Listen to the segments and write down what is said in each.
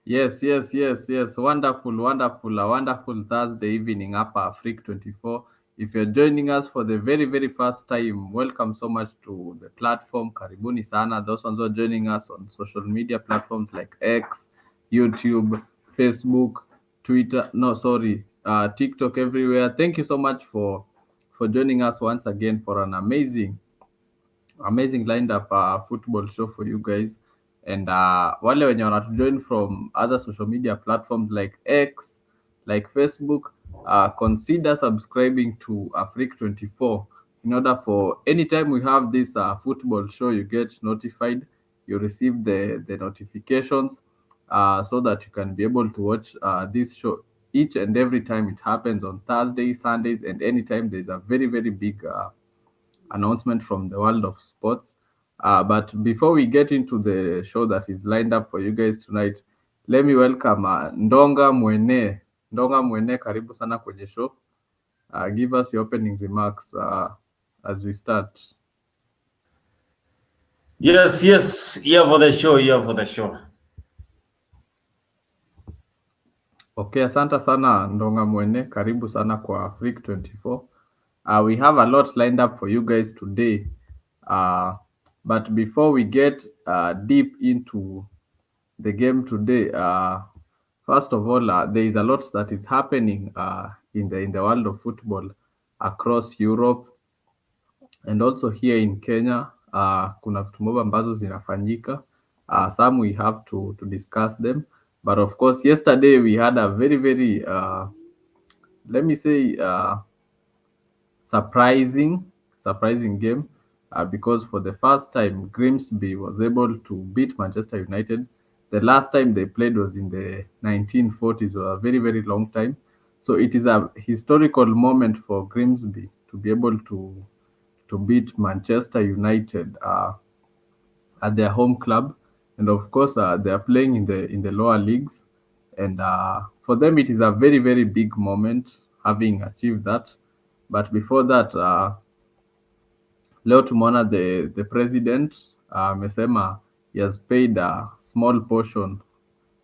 Yes. Wonderful. A wonderful Thursday evening up at Freak 24. If you're joining us for the very first time, welcome so much to the platform. Karibuni sana. Those ones who are joining us on social media platforms like X, YouTube, Facebook, Twitter. No, sorry, TikTok everywhere. Thank you so much for joining us once again for an amazing lined up football show for you guys. And wale wenye wanatujoin from other social media platforms like X, like Facebook, consider subscribing to Afrique 24 in order for anytime we have this football show, you get notified, you receive the notifications, so that you can be able to watch this show each and every time it happens on Thursdays, Sundays, and anytime there's a very big announcement from the world of sports. But before we get into the show that is lined up for you guys tonight, let me welcome Ndonga Mwene. Ndonga Mwene, karibu sana kwenye show. Give us your opening remarks as we start. Yes, here for the show. Okay, asante sana Ndonga Mwene, karibu sana kwa Freak 24. We have a lot lined up for you guys today. But before we get deep into the game today, first of all, there is a lot that is happening in the world of football across Europe and also here in Kenya. Kuna vitu mob ambazo zinafanyika. Some we have to discuss them, but of course yesterday we had a very let me say surprising game, because for the first time Grimsby was able to beat Manchester United. The last time they played was in the 1940s, or a very long time. So it is a historical moment for Grimsby to be able to beat Manchester United at their home club, and of course they are playing in the lower leagues, and for them it is a very big moment having achieved that. But before that, leo tumeona the president amesema he has paid a small portion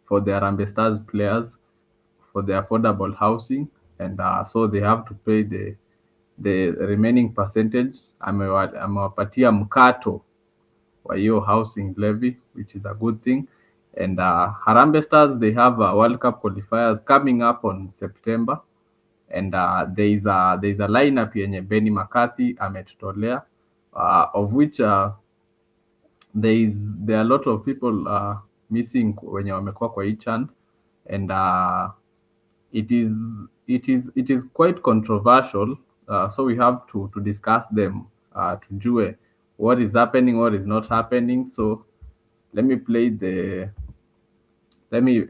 for the Harambee Stars players for the affordable housing, and so they have to pay the remaining percentage. Amewapatia mkato wa hiyo housing levy, which is a good thing. And Harambee Stars, they have World Cup qualifiers coming up on September, and there is a lineup yenye Benny McCarthy ametutolea, of which there are a lot of people missing wenye wamekuwa kwa hii chan, and it is quite controversial, so we have to discuss them, tujue what is happening, what is not happening. So let me play the let me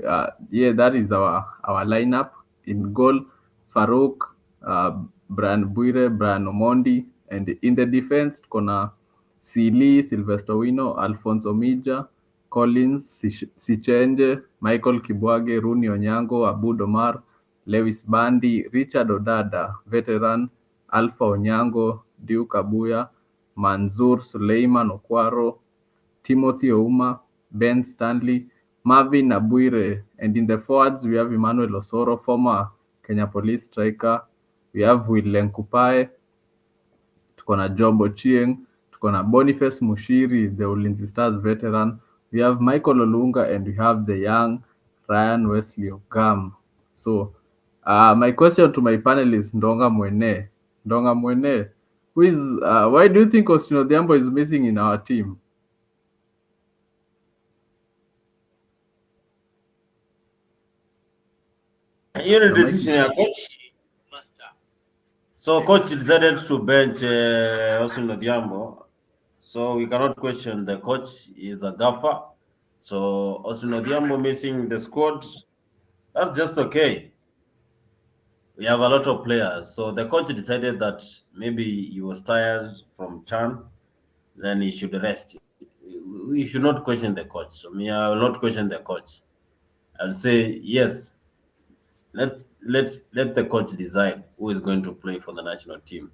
yeah, that is our lineup. In goal, Farouk, Brian Buire, Brian Omondi, and in the defense kona Sili, Sylvester Wino, Alfonso Mija, Collins Sichenje, Michael Kibwage, Rooney Onyango, Abud Omar, Lewis Bandi, Richard Odada, veteran, Alpha Onyango, Duke Abuya, Manzur Suleiman Okwaro, Timothy Ouma, Ben Stanley, Marvin Abuire, and in the forwards we have Emmanuel Osoro, former Kenya Police striker. We have Will Lenkupae, tuko na Job Ochieng, tuko na Boniface Mushiri, the Ulinzi Stars veteran. We have Michael Olunga, and we have the young Ryan Wesley Ogam. So my question to my panel is Ndonga Mwene. Ndonga Mwene, why do you think Austin Odhiambo is missing in our team? Hiyo ni decision ya coach. So coach decided to bench Austin Odhiambo. So we cannot question the coach. He's a gaffer. So Austin Odhiambo missing the squad, that's just okay. We have a lot of players. So the coach decided that maybe he was tired from Chan, then he should rest. We should not question the coach. So me, I will not question the coach. I'll say yes. Let the coach decide who is going to play for the national team.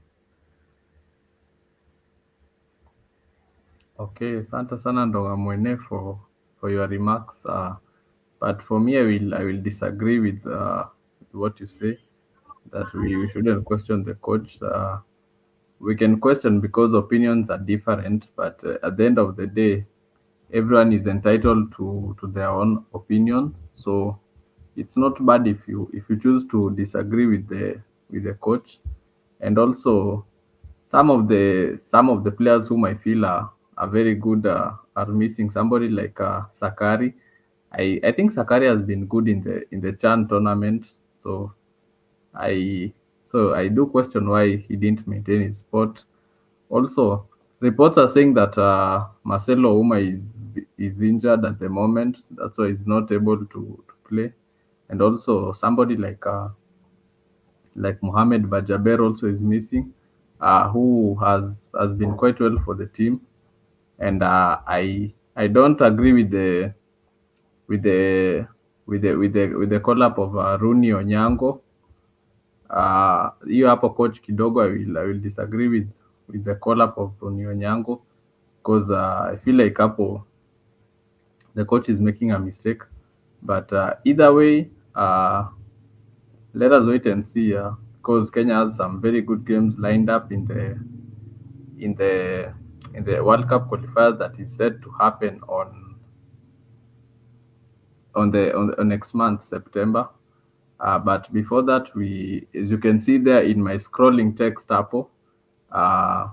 Okay, asante sana Ndonga Mwene for your remarks. But for me, I will disagree with what you say, that we shouldn't question the coach. We can question because opinions are different, but at the end of the day, everyone is entitled to their own opinion. So it's not bad if you choose to disagree with the coach. And also, some of the players whom I feel are very good are missing. Somebody like Sakari. I think Sakari has been good in the Chan tournament. So I I do question why he didn't maintain his spot. Also, reports are saying that Marcelo Uma is injured at the moment. That's why he's not able to play. And also somebody like Mohamed Bajaber also is missing, who has been quite well for the team. And I don't agree with the with the call up of Rooney Onyango. Hiyo hapo coach kidogo I will disagree with the call up of Rooney Onyango, because I feel like hapo the coach is making a mistake. But either way, let us wait and see, because Kenya has some very good games lined up in the in the World Cup qualifiers that is set to happen on next month, September. But before that, as you can see there in my scrolling text hapo, uh,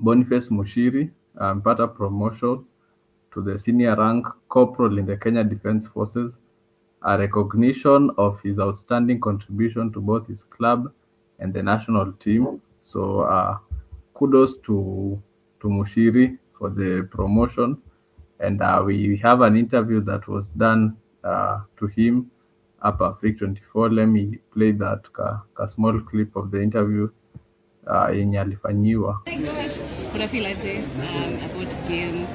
Boniface Mushiri amepata promotion to the senior rank corporal in the Kenya Defence Forces, a recognition of his outstanding contribution to both his club and the national team. So kudos to Mushiri for the promotion. And we have an interview that was done to him up at Freak 24. Let me play that small clip of the interview yenye alifanyiwa. Unafeel aje about game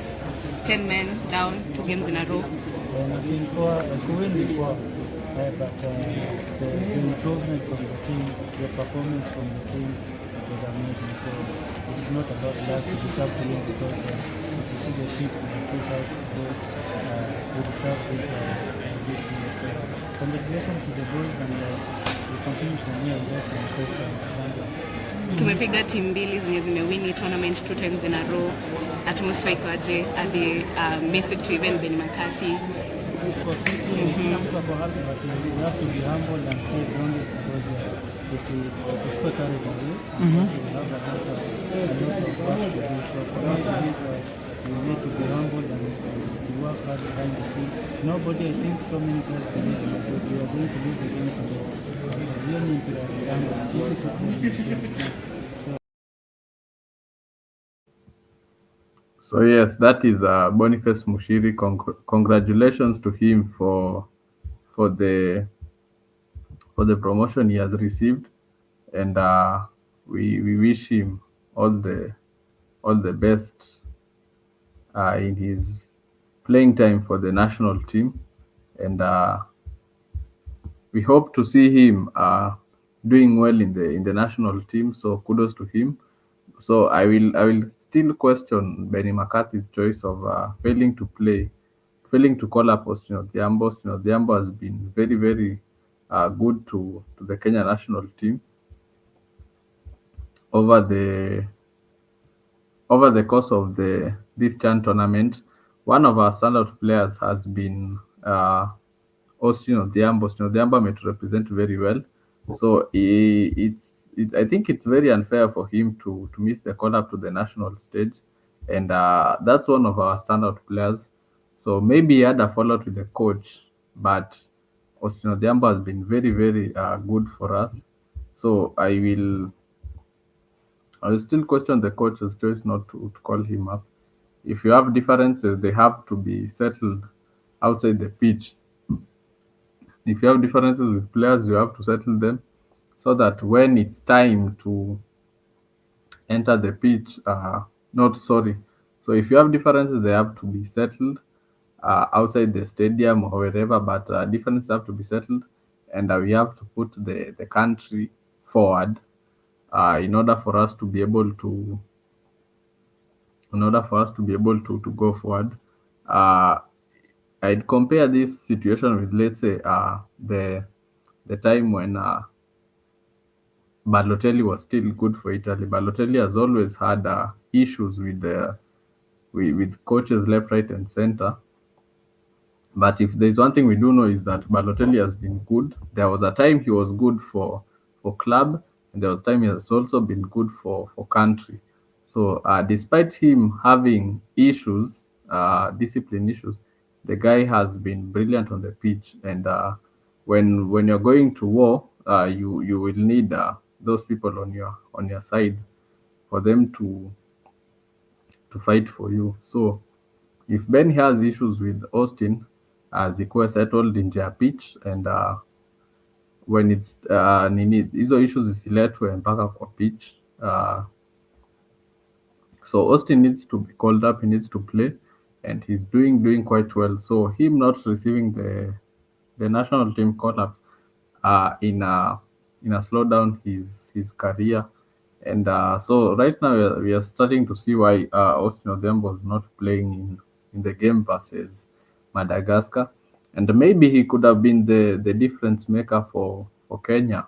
10 men down 2 games in a row? And I think Kuwin ilikuwa but the improvement from the team, the performance from the team, it was amazing. So it is not about luck. We deserve to win because if you see the shift we have put out today, we deserve this win. So congratulations to the boys, and we continue from here left and face Zambia. Tumepiga timu mbili zenye zimewini tournament 2 times in a row. Atmosphere iko aje hadi message to even Ben McCarthy? Kila mtu ako happy, but we have to be humble and stay grounded because to speak carried away. We have a lot of work to do. So for me, I believe we need to be humble and work hard behind the scene. Nobody, I think so many players believe that we are going to lose the game today. Hiyo ni mpira wa Uganda, sisi football ni mchezo. So yes, that is Boniface Mushiri. Congratulations to him for the promotion he has received, and we wish him all the best in his playing time for the national team, and we hope to see him doing well in the national team. So kudos to him. So I will still question Benny McCarthy's choice of failing to call up Austin Odhiambo. Austin Odhiambo has been very, very good to the Kenya national team over the course of this Chan tournament. One of our standout players has been Austin Odhiambo. Austin Odhiambo may to represent very well. So I think it's very unfair for him to miss the call up to the national stage, and that's one of our standout players. So maybe he had a fallout with the coach, but Austin Odhiambo has been very, very good for us. So I will still question the coach's choice not to call him up. If you have differences, they have to be settled outside the pitch. If you have differences with players, you have to settle them so that when it's time to enter the pitch, not sorry. So if you have differences, they have to be settled outside the stadium or wherever, but differences have to be settled, and we have to put the country forward in order for us to be able to go forward. Uh, I'd compare this situation with, let's say, the time when Balotelli was still good for Italy. Balotelli has always had issues with coaches left, right, and center. But if there's one thing we do know is that Balotelli has been good. There was a time he was good for club, and there was time he has also been good for country. So despite him having issues, discipline issues, the guy has been brilliant on the pitch. And when you're going to war, you will need those people on your side for them to fight for you. So if Ben has issues with Austin, zikuwe settled nje ya pitch, and when it's hizo issues zisiletwe mpaka kwa pitch. So Austin needs to be called up, he needs to play, and he's doing quite well. So him not receiving the national team call up in a slow down his career. And so right now we are starting to see why Austin Odhiambo was not playing in the game versus Madagascar, and maybe he could have been the difference maker for Kenya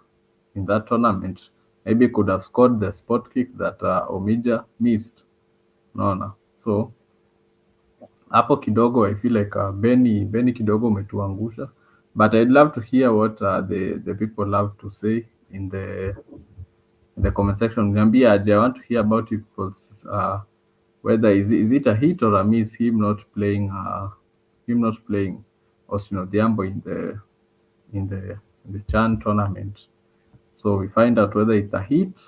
in that tournament. Maybe he could have scored the spot kick that Omija missed. Naona, so hapo kidogo I feel like Benny kidogo umetuangusha, but I'd love to hear what the people love to say in the comment section. Niambie aje, I want to hear about you people's whether is it a hit or a miss him not playing Austin Odhiambo in the CHAN tournament. So we find out whether it's a hit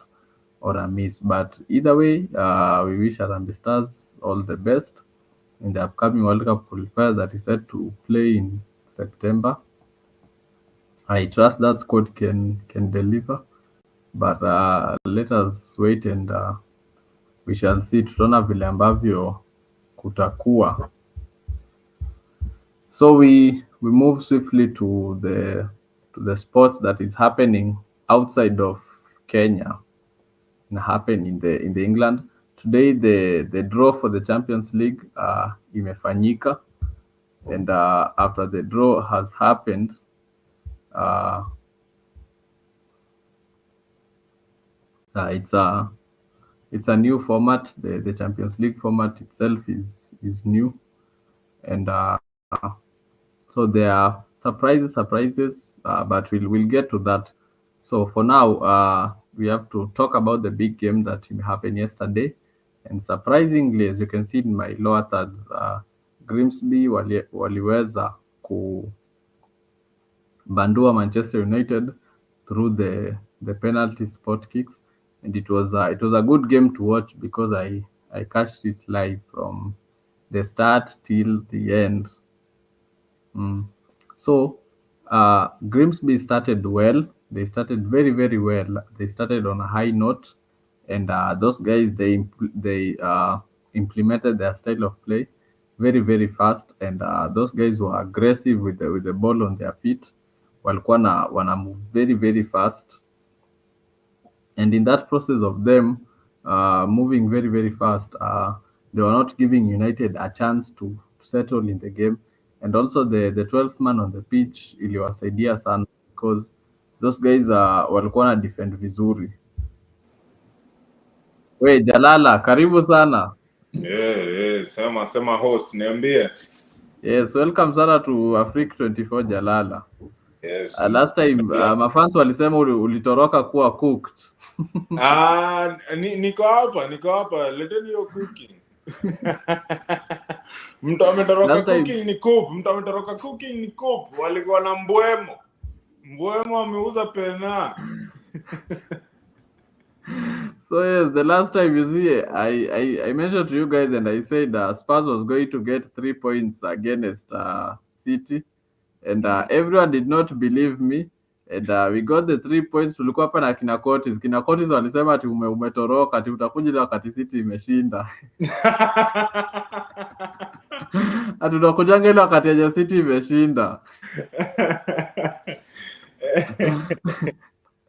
or a miss. But either way, we wish Harambee Stars all the best in the upcoming World Cup qualifier that is set to play in September. I trust that squad can deliver, but let us wait and we shall see. Tutaona vile ambavyo kutakuwa. So we move swiftly to the sports that is happening outside of Kenya and happen in the England. Today the draw for the Champions League imefanyika, and after the draw has happened, it's a new format. The Champions League format itself is new, and so there are surprises, but we'll get to that. So for now, we have to talk about the big game that happened yesterday. And surprisingly, as you can see in my lower thirds, Grimsby waliweza kubandua Manchester United through the penalty spot kicks, and it was a good game to watch because I catched it live from the start till the end. So Grimsby started well. They started very, very well. They started on a high note, and those guys they implemented their style of play very, very fast, and those guys were aggressive with the ball on their feet. Walikuwa wana move very, very fast, and in that process of them moving very, very fast, they were not giving United a chance to settle in the game. And also the 12th man on the pitch iliwasaidia sana because those guys walikuwa na defend vizuri. We Jalala, karibu sana. Sema host, niambie. Yes, welcome sana to Africa 24 Jalala. Yes. Last time mafans walisema ulitoroka kuwa cooked. Niko hapa, leteni hiyo cooking. Mtu ametoroka cooking ni coop, walikuwa na mbwemo ameuza pena. So yes, the last time you see, I mentioned to you guys and I said Spurs was going to get 3 points against City, and everyone did not believe me, and we got the 3 points. Tulikuwa hapa na kina Curtis walisema ati umetoroka ati utakuja ile wakati City imeshinda. Ati utakujanga ile wakati ya City imeshinda.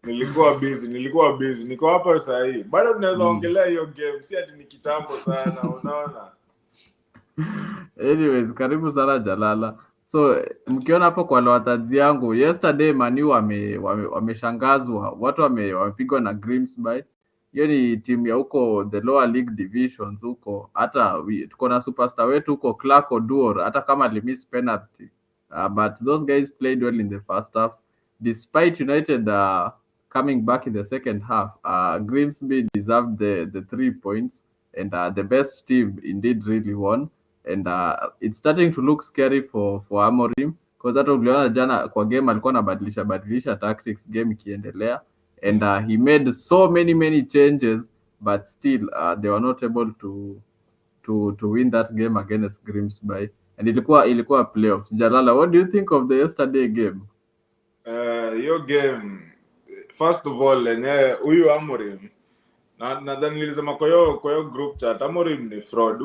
Nilikuwa busy. Niko hapa sasa hivi. Bado tunaweza ongelea hiyo game. Si ati ni kitambo sana, unaona. Anyways, karibu sana Jalala. So mkiona hapo kwa lawatazi yangu, yesterday Manu wameshangazwa, watu wamepigwa na Grimsby. Hiyo ni timu ya huko the lower league divisions huko. Hata tuko na superstar wetu huko Clark Oduor, hata kama alimiss penalty. But those guys played well in the first half. Despite United coming back in the second half, Grimsby deserved the 3 points, and the best team indeed really won. And it's starting to look scary for Amorim, because hata uliona jana kwa game alikuwa anabadilisha tactics game ikiendelea, and he made so many changes, but still they were not able to win that game against Grimsby, and ilikuwa playoffs. Jalala, what do you think of the yesterday game? Hiyo game, first of all, lenye huyu Amorim nadhani nilisema kwa hiyo group chat, Amorim ni fraud.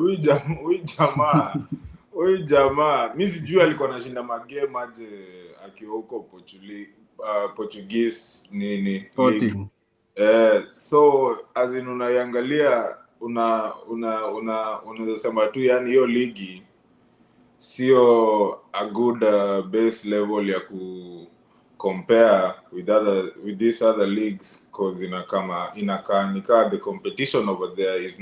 Huyu jamaa mimi sijui alikuwa anashinda magame aje akiwa huko Portuguese nini league. So as in unaiangalia unaweza sema tu yani hiyo ligi sio a good base level ya ku compare with these other leagues, because inakaa the competition over there is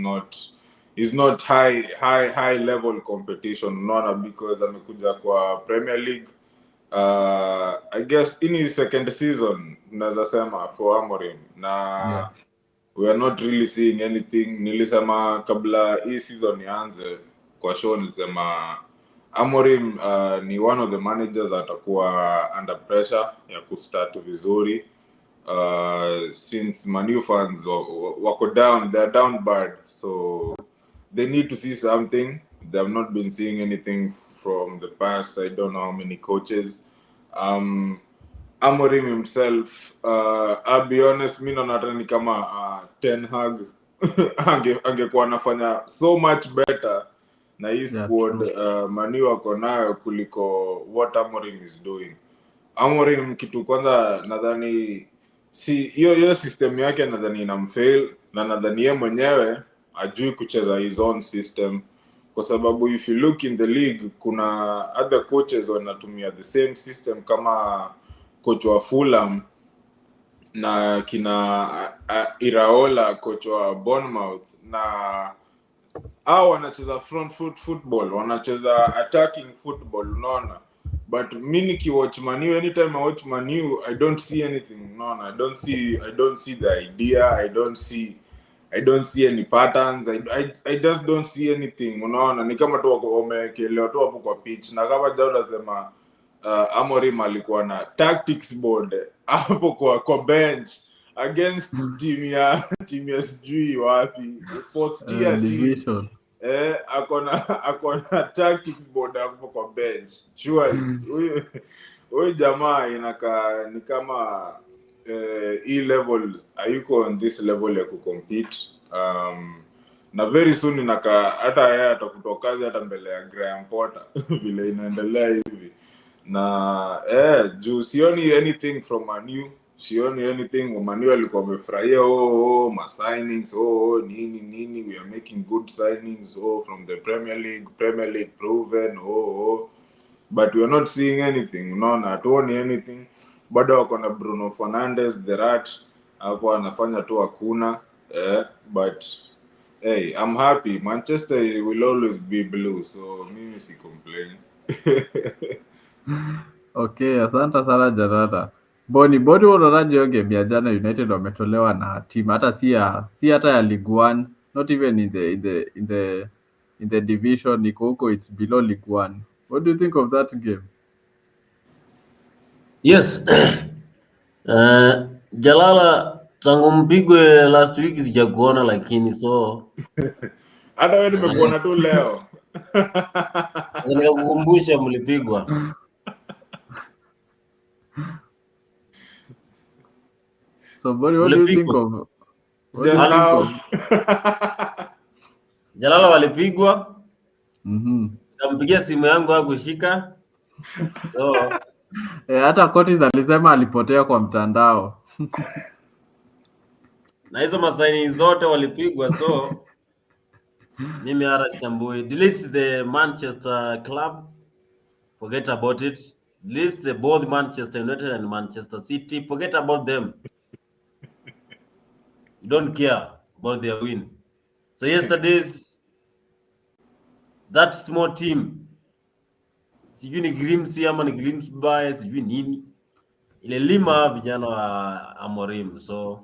not high level competition, unaona, because amekuja kwa Premier League. I guess in his second season naweza sema for Amorim, na we are not really seeing anything. Nilisema kabla hii season ianze kwa show, nilisema Amorim ni one of the managers atakuwa under pressure ya kustart vizuri, since Manu fans wako down, they're down bad, so they need to see something. They have not been seeing anything from the past, I don't know how many coaches. Amorim himself, I'll be honest, mimi naona hata ni kama Ten Hag angekuwa anafanya so much better na hii squad Manu wako nayo kuliko what Amorim is doing. Amorim kitu kwanza nadhani hiyo system yake nadhani inamfail, na nadhani yeye mwenyewe ajui kucheza his own system, kwa sababu if you look in the league kuna other coaches wanatumia the same system, kama coach wa Fulham na kina Iraola, coach wa Bournemouth, na hao wanacheza front foot football, wanacheza attacking football, unaona. But mimi nikiwatch Manu, anytime I watch Manu, I don't see anything, unaona. I don't see the idea, I don't see any patterns, I just don't see anything, unaona. Ni kama tu wamekelewa tu hapo kwa pitch, na kama jao nasema Amorim alikuwa na tactics board hapo kwa bench against team ya sijui wapi, fourth tier division. Akona tactics board hapo kwa bench. Surely huyu jamaa inakaa ni kama level hayuko on this level ya kucompete, na very soon inakaa hata yeye atafuta kazi hata mbele ya Graham Potter vile inaendelea hivi. Na juu sioni anything from Manu, sioni anything. Manu alikuwa amefurahia ma signings, nini we are making good signings from the Premier League proven, but we are not seeing anything, unaona. Hatuoni anything. Bado wako na Bruno Fernandes the rat hapo anafanya tu hakuna, but hey, I'm happy. Manchester will always be blue, so mimi si complain. Okay, asante sana Janata. Boni unaonaje hiyo game ya jana? United wametolewa na team hata si hata ya League 1, not even in the division, niko huko, it's below League 1. What do you think of that game? Yes. Jalala, tangu mpigwe last week sijakuona, lakini so hata wewe nimekuona tu leo. nikakukumbusha mlipigwa. So Boni, what do you think of Jalala walipigwa? Nikampigia simu yangu hakushika. So hata Curtis alisema alipotea kwa mtandao. na hizo masaini zote walipigwa, so mimi hata sitambui. Delete the Manchester club Forget about it. List both Manchester United and Manchester City. Forget about them. You don't care about their win. So yesterday's that small team, sijui ni Grimsby ama ni Grimsby, sijui nini, ililima vijana wa Amorim. So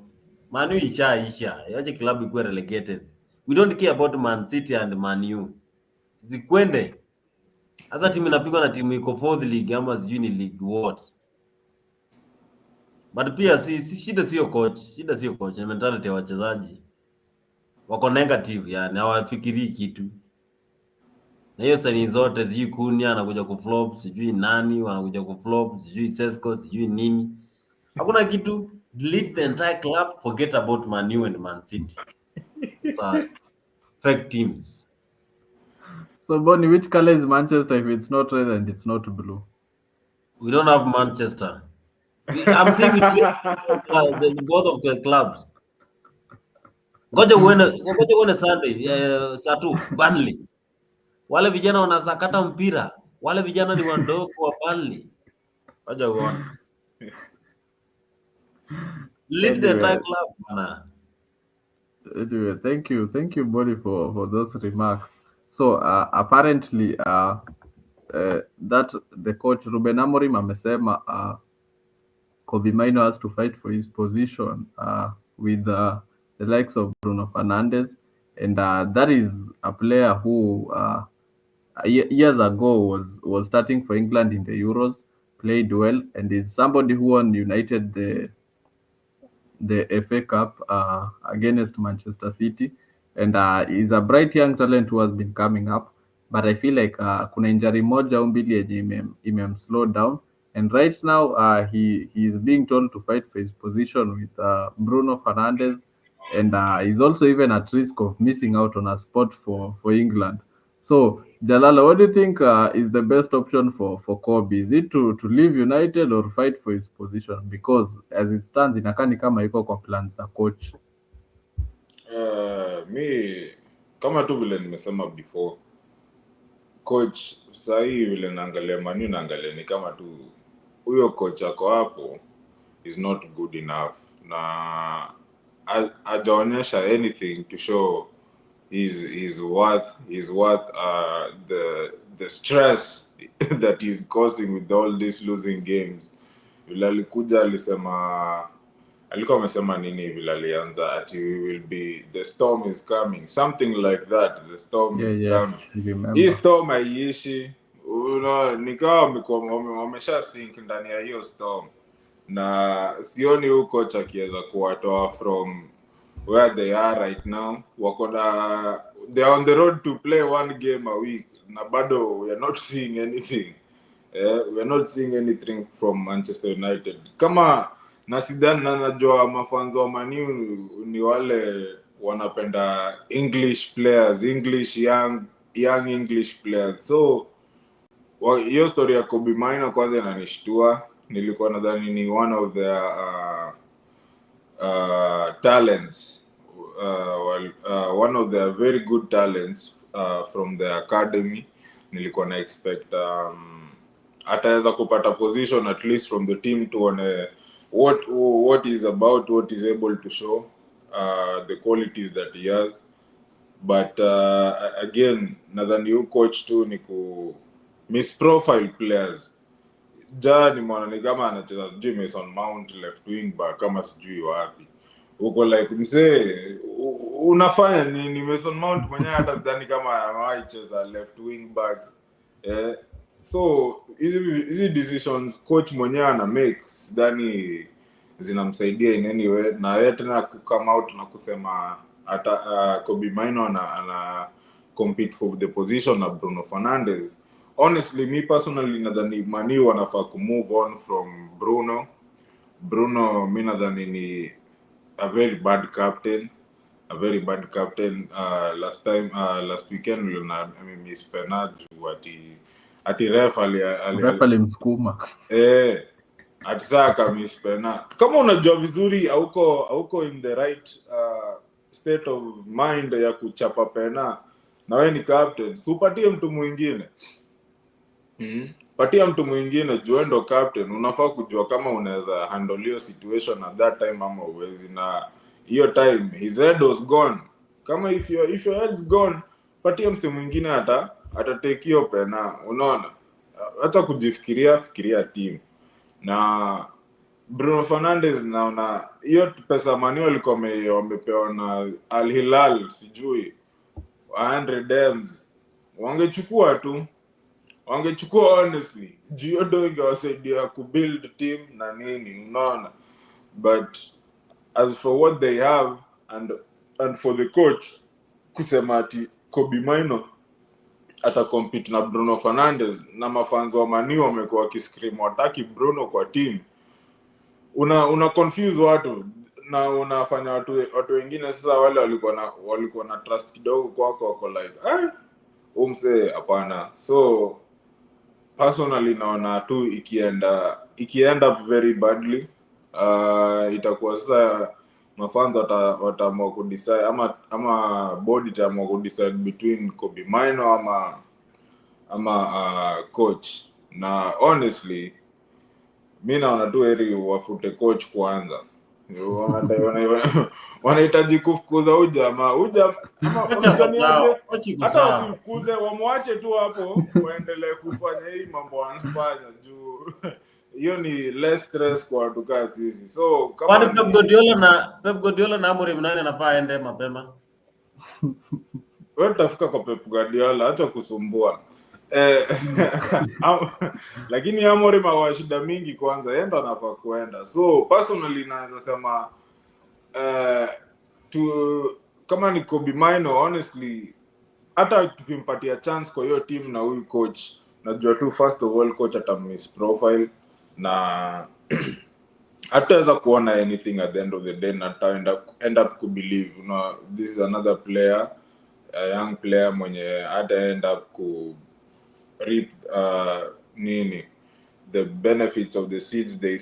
Man U ishaisha, yache club ikuwe relegated. We don't care about Man City and Man U. Zikwende. Hasa timu inapigwa na timu iko 4th league ama sijui ni league what. But pia shida sio coach, ni mentality ya wachezaji. Wako negative yani, hawafikirii kitu. Na hiyo sani zote sijui Kunia anakuja kuflop, sijui nani wanakuja kuflop, sijui Sesko, sijui nini. Hakuna kitu. Delete the entire club, forget about Man U and Man City. So, fake teams. So Bonnie, which color is Manchester if it's not red and it's not blue? We don't have Manchester. I'm saying both of the clubs. Ngoja uone Sunday saa 2 Burnley. Wale vijana wanasakata mpira. Wale vijana ni wadogo wa Burnley. Ngoja uone. Lead the entire club bana. Anyway, thank you, Bonnie, for those remarks. So apparently that the coach Ruben Amorim amesema Kobe Mainoo has to fight for his position with the likes of Bruno Fernandes, and that is a player who years ago was starting for England in the Euros, played well, and is somebody who won United the FA Cup against Manchester City, and is a bright young talent who has been coming up, but I feel like kuna injury moja au mbili yenye imemslow down, and right now he is being told to fight for his position with Bruno Fernandes, and he's also even at risk of missing out on a spot for England. So Jalala, what do you think is the best option for Kobe? Is it to leave United or fight for his position? Because as it stands, inakaa ni kama iko kwa plans za coach. Mi kama tu vile nimesema before, coach sahii vile naangalia Man U, naangalia ni kama tu huyo coach ako hapo is not good enough, na hajaonyesha anything to show he's worth the stress that he's causing with all these losing games. Vile alikuja alikuwa amesema nini vile alianza ati we will be, the storm is coming, something like that, the storm is coming. Hii storm haiishi, nikawa wamesha sink ndani ya hiyo storm, na sioni huko coach akiweza kuwatoa from where they are right now. They are on the road to play one game a week, na bado we are not seeing anything. We are not seeing anything from Manchester United. Kama nasidani na najua mafanzo wa Man U ni wale wanapenda English players, young English players. So hiyo story ya Kobe Mainoo kwanza inanishtua. Nilikuwa nadhani ni one of the talents, one of the very good talents from the academy. Nilikuwa na expect ataweza kupata position at least from the team, tuone what is about, what is able to show, the qualities that he has. But again, nadhani you coach tu ni ku misprofile players. Ni mwana ni kama anacheza sijui Mason Mount left wing back kama sijui wapi. Uko like msee unafanya ni Mason Mount mwenyewe hata sidhani kama anawahi cheza left wing back. So hizi decisions coach mwenyewe ana make sidhani zinamsaidia in any way, na yeye tena come out na kusema hata Kobe Mainoo ana compete for the position of Bruno Fernandes. Honestly, me personally nadhani Man U wanafaa ku move on from Bruno mi nadhani ni a very bad captain. Last weekend niliona miss penalty ati ref alimsukuma ati saka miss penalty. Kama unajua vizuri hauko in the right state of mind ya kuchapa pena, na wewe ni captain, usipatie mtu mwingine. patia mtu mwingine, juu ndo captain. Unafaa kujua kama unaweza handle hiyo situation at that time ama uwezi, na hiyo time his head was gone. Kama if your head's gone, patia mse mwingine atatake hiyo pena. Unaona, hata kujifikiria, fikiria team. Na Bruno Fernandes, naona hiyo pesa mani walikuwa wamepewa na Al Hilal, sijui 100 Dems, wangechukua honestly, juu ndo ingewasaidia kubuild team na nini, unaona. But as for what they have and for the coach kusema ati Kobe Maino atacompete na Bruno Fernandes, na mafans wa Mani wamekuwa wakiscream wataki Bruno kwa team, una confuse watu na unafanya watu wengine sasa, wale walikuwa na trust kidogo kwako, wako like umse hapana. So personally naona tu ikienda very badly, itakuwa sasa mafans wataamua kudecide ama body itaamua kudecide between Kobe Maino ama coach. Na honestly mi naona tu heri wafute coach kwanza. Wanahitaji kufukuza ujamaa ama unajaniaje, hata wasimfukuze, wamwache tu hapo, waendelee kufanya hii mambo wanafanya, juu hiyo ni less stress kwa watu kama sisi. So kama Pep Guardiola na Amorim, nani anafaa aende mapema? wewe utafika kwa Pep Guardiola, acha kusumbua. Lakini Amorim ana shida mingi, kwanza yeye ndo anafaa kuenda. So personally naweza sema kama ni Kobe Maino, honestly hata tukimpatia chance kwa hiyo team na huyu coach, najua tu first of all coach atamiss profile na hataweza kuona anything at the end of the day, na end up kubelieve, you know, this is another player, a young player mwenye hata end up ku reap the benefits of the seeds they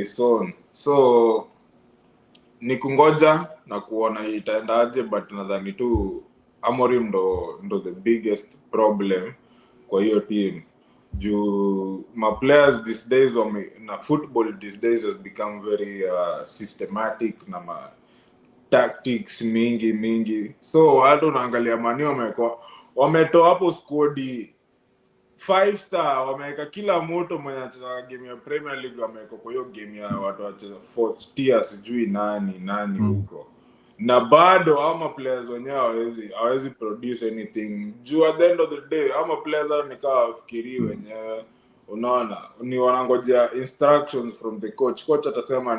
sown. So ni kungoja na kuona itaendaje, but nadhani tu Amorim ndo the biggest problem kwa hiyo team, juu ma players these days na football these days has become very systematic na ma tactics mingi. So hata unaangalia Mani wametoa hapo squad 5 star, wameweka kila mtu mwenye anacheza game ya Premier League, wameweka kwa hiyo game ya watu wacheza 4th tier, sijui nani huko. Na bado ama players wenyewe hawezi produce anything, juu at the end of the day ama players nikawa wafikiri wenyewe, unaona, ni wanangojea instructions from the coach. Coach atasema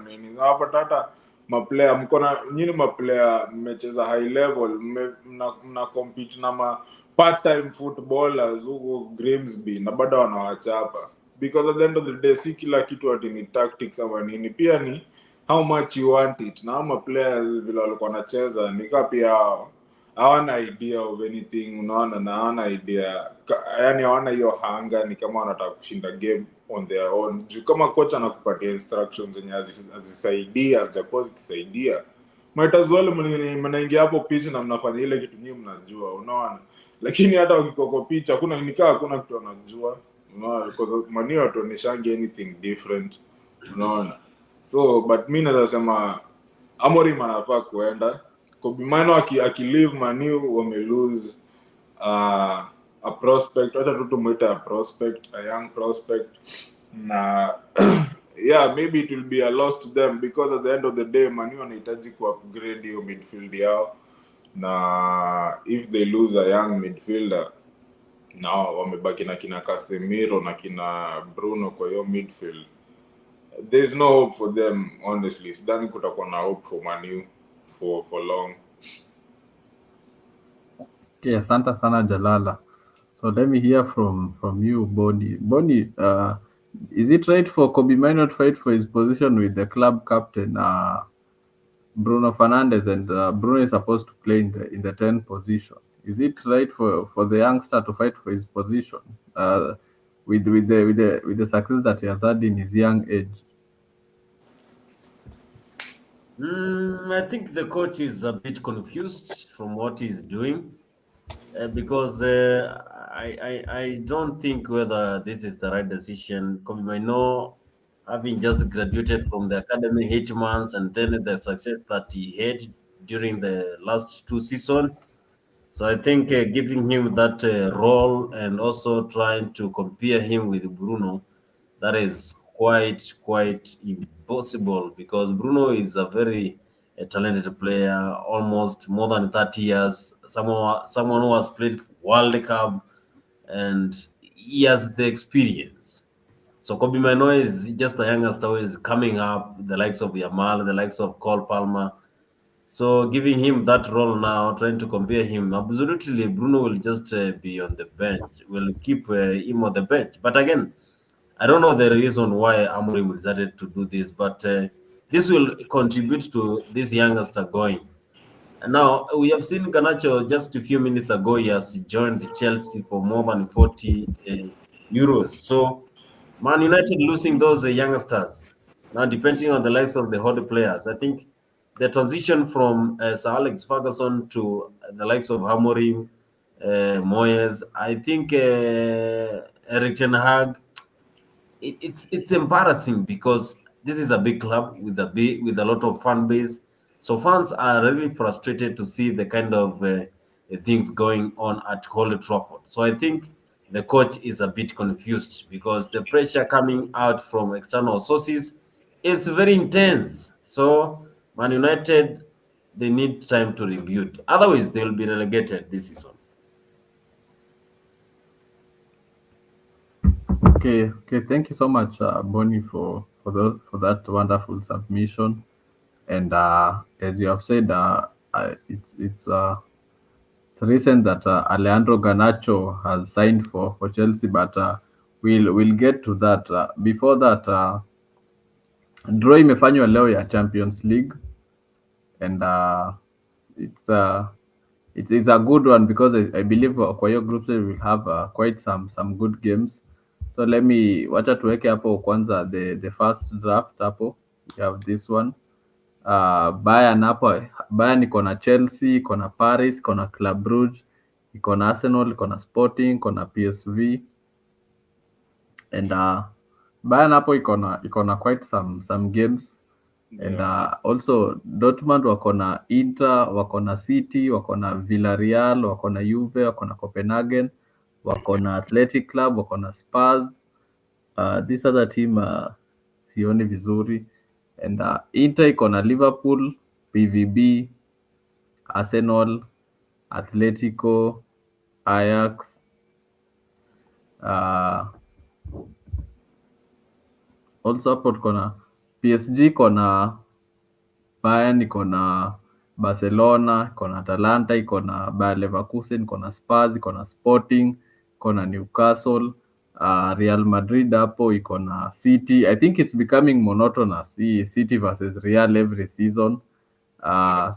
nini, na hapa hata maplayer nyinyi maplayer mmecheza high level, mna compete na part-time footballers huko Grimsby, na bado wanawachapa, because at the end of the day si kila kitu ati ni tactics ama nini, pia ni how much you want it. Na ama players vile walikuwa wanacheza nika pia hawana idea of anything, unaona, na hawana idea, yani hawana hiyo hanga, ni kama wanataka kushinda game on their own. Juu kama coach anakupatia instructions zenye hazisaidia, hazijakuwa zikisaidia, might as well mnaingia hapo pitch na mnafanya ile kitu nyinyi mnajua, unaona. Lakini hata ukikoko pitch hakuna kitu anajua, unaona, because Mani hatuoneshangi anything different, unaona. So but mimi naweza sema Amorim anafaa kuenda. Kobe Maino akilive Mani wame lose a prospect, hata tumuita a prospect, a young prospect, na yeah, maybe it will be a loss to them, because at the end of the day Mani wanahitaji ku upgrade hiyo midfield yao, na if they lose a young midfielder, na wamebaki na kina Casemiro na kina Bruno kwa hiyo midfield, there's no hope for them, honestly. Sidhani kutakuwa na hope for Manu for long. Okay, asante sana Jalala. So let me hear from you, Boni. Boni, is it right for Kobe Maino to fight for his position with the club captain Bruno Fernandes, and Bruno is supposed to play in the 10 position? Is it right for the youngster to fight for his position with the success that he has had in his young age? I think the coach is a bit confused from what he's doing, because I don't think whether this is the right decision. Kobe Maino, having just graduated from the academy 8 months, and then the success that he had during the last two seasons. So I think giving him that role and also trying to compare him with Bruno, that is quite impossible because Bruno is a very talented player, almost more than 30 years. Someone who has played World Cup and he has the experience. So Kobe Mano is just a youngster who is coming up, the likes of Yamal, the likes of Cole Palmer. So giving him that role now, trying to compare him, absolutely Bruno will just be on the bench. Will keep him on the bench. But again, I don't know the reason why Amorim decided to do this, but this will contribute to this youngster going. And now we have seen Ganacho just a few minutes ago. He has joined Chelsea for more than 40 euros. So Man United losing those youngsters now, depending on the likes of the old players. I think the transition from Sir Alex Ferguson to the likes of Amorim, Moyes, I think Eric Ten Hag, it's embarrassing because this is a big club with with a lot of fan base. So fans are really frustrated to see the kind of things going on at Old Trafford. So I think the coach is a bit confused because the pressure coming out from external sources is very intense. So Man United, they need time to rebuild. Otherwise, they will be relegated this season. Okay. Thank you so much, Bonnie, for that wonderful submission. And as you have said, it's recent that Alejandro Garnacho has signed for Chelsea, but we'll get to that. Before that, draw imefanywa leo ya Champions League, and it's uh, it's a good one because I believe kwa hiyo group stage will have quite some good games. So wacha tuweke hapo kwanza the first draft hapo. We have this one. Bayern hapo, Bayern iko na Chelsea, iko na Paris, iko na Club Brugge, iko na Arsenal, iko na Sporting, iko na PSV, and Bayern hapo iko na quite some games. And also Dortmund wako na Inter, wako na City, wako na Villarreal, wako na Juve, wako na Copenhagen, wako na Athletic Club, wako na Spurs. This other team sioni vizuri. And Inter iko na Liverpool, PVB, Arsenal, Atletico, Ajax. Also hapo tuko na PSG, iko na Bayern, iko na Barcelona, iko na Atalanta, iko na Bayer Leverkusen, iko na Spurs, iko na Sporting, iko na Newcastle. Real Madrid hapo iko na City. I think it's becoming monotonous, hii City versus Real every season.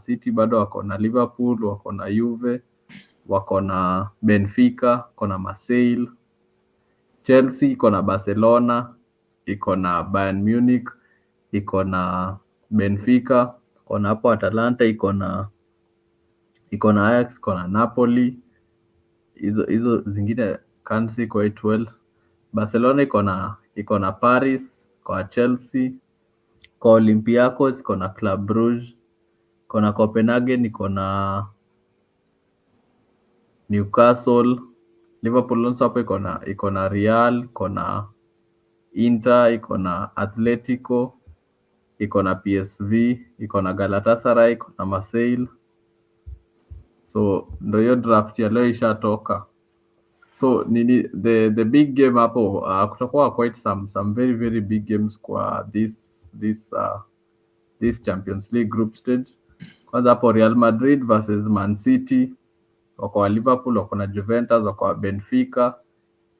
City bado wako na Liverpool, wako na Juve, wako na Benfica, wako na Marseille. Chelsea iko na Barcelona, iko na Bayern Munich, iko na Benfica, iko na hapo Atalanta, iko na Ajax, iko na Napoli. Hizo zingine can't see quite well. Barcelona iko na Paris, iko na Chelsea, iko Olympiacos, iko na Club Brugge, iko na Copenhagen, iko na Newcastle. Liverpool also hapo iko na Real, iko na Inter, iko na Atletico, iko na PSV, iko na Galatasaray, iko na Marseille. So ndo hiyo draft ya leo ishatoka. So the big game hapo, kutakuwa quite some very very big games kwa this Champions League group stage. Kwanza hapo Real Madrid versus Man City, wako wa Liverpool, wako na Juventus, wako wa Benfica,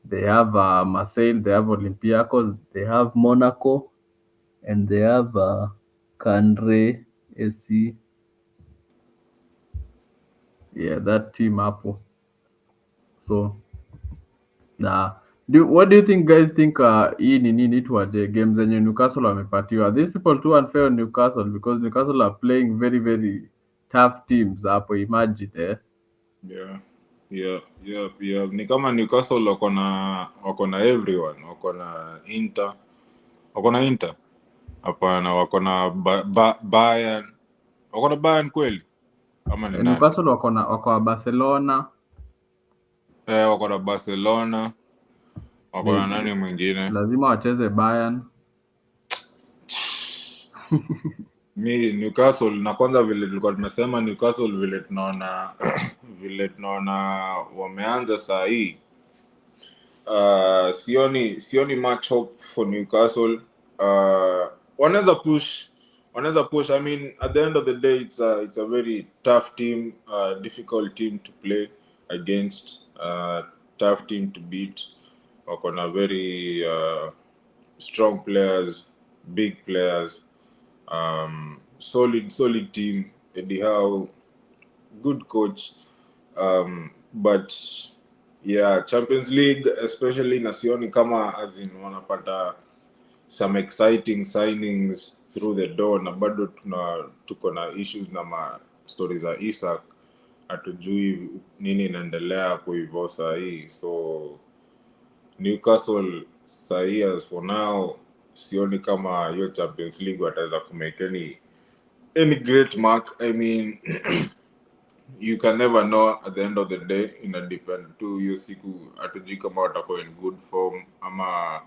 they have Marseille, they have Olympiacos, they have Monaco, and they have Cannes AC. Yeah, that team hapo. So what do you think, guys? Think hii ni nini tuaje games zenye Newcastle wamepatiwa? These people too unfair on Newcastle because Newcastle are playing very very tough teams hapo, imagine Yeah. Yeah. Ni kama Newcastle wako na everyone, wako na Inter. Hapana, wako na Bayern. Wako na Bayern kweli? Ama ni nani? Newcastle wako na Barcelona. Wako na Barcelona. Wako na nani mwingine? Lazima wacheze Bayern. Mi Newcastle, na kwanza vile tulikuwa tumesema Newcastle vile tunaona wameanza saa hii, sioni much hope for Newcastle. Wanaweza push. I mean, at the end of the day, it's a very tough team, difficult team to play against, tough team to beat. Wako na very strong players, big players, solid team. Eddie Howe, good coach, but yeah, Champions League especially nasioni kama as in wanapata some exciting signings through the door, na bado tuko na issues na stories za Isak, hatujui nini inaendelea kuivo saa hii. So Newcastle saa hii as for now sioni kama hiyo Champions League wataweza kumake any great mark. I mean you can never know at the end of the day, ina depend tu hiyo siku, hatujui kama watakuwa in good form ama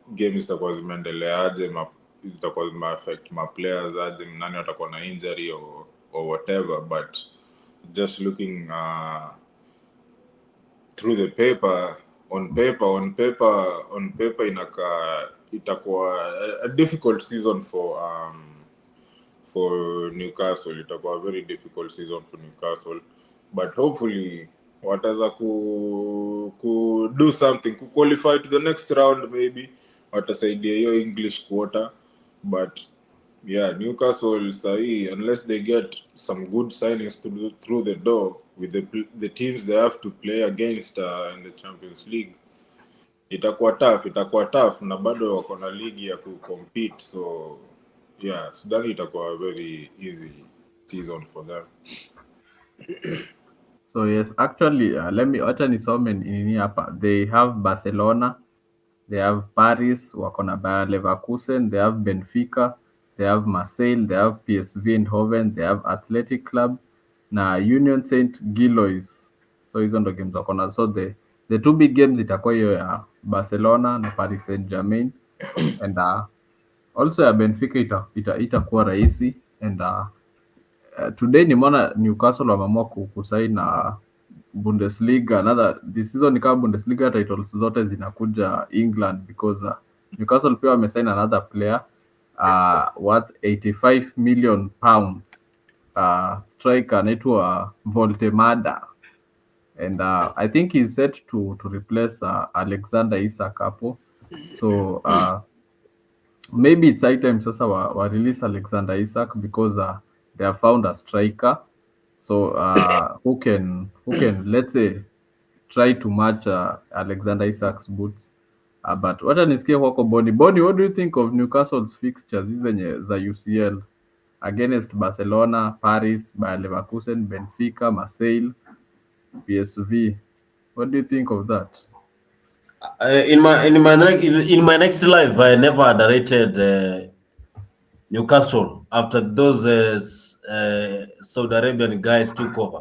games zitakuwa zimeendeleaje, zitakuwa zime-affect players aje, nani watakuwa na injury or whatever. But just looking through the paper, on paper itakuwa a difficult season for Newcastle. Itakuwa a very difficult season for Newcastle, but hopefully wataweza ku do something, ku qualify to the next round, maybe watasaidia hiyo English quarter. But yeah, Newcastle sahi, unless they get some good signings through the door with the teams they have to play against in the Champions League, itakuwa tough, na bado wako na ligi ya kucompete. So yeah, sidhani itakuwa a very easy season for them. So yes, actually, acha nisome nini hapa. They have Barcelona, they have Paris, wako na Bayer Leverkusen, they have Benfica, they have Marseille, they have PSV Eindhoven, they have Athletic Club na Union Saint Gillois. So hizo ndo games wako na. So the two big games itakuwa hiyo ya Barcelona na Paris Saint-Germain, and also ya Benfica itakuwa rahisi. And today nimeona Newcastle wameamua kusaini na Bundesliga. This season ni kama Bundesliga titles zote zinakuja England, because Newcastle pia wamesign another player worth 85 million pounds, striker anaitwa Voltemada, and I think he's set to replace Alexander Isak hapo. So maybe it's high time sasa wa release Alexander Isak, because they have found a striker. So who can let's say try to match Alexander Isak's boots. But wacha nisikie kwako Boni, what do you think of Newcastle's fixtures hizi zenye za UCL against Barcelona, Paris, Bayer Leverkusen, Benfica, Marseille, PSV? What do you think of that? In my next life, I never underrated Newcastle after those Saudi Arabian guys took over.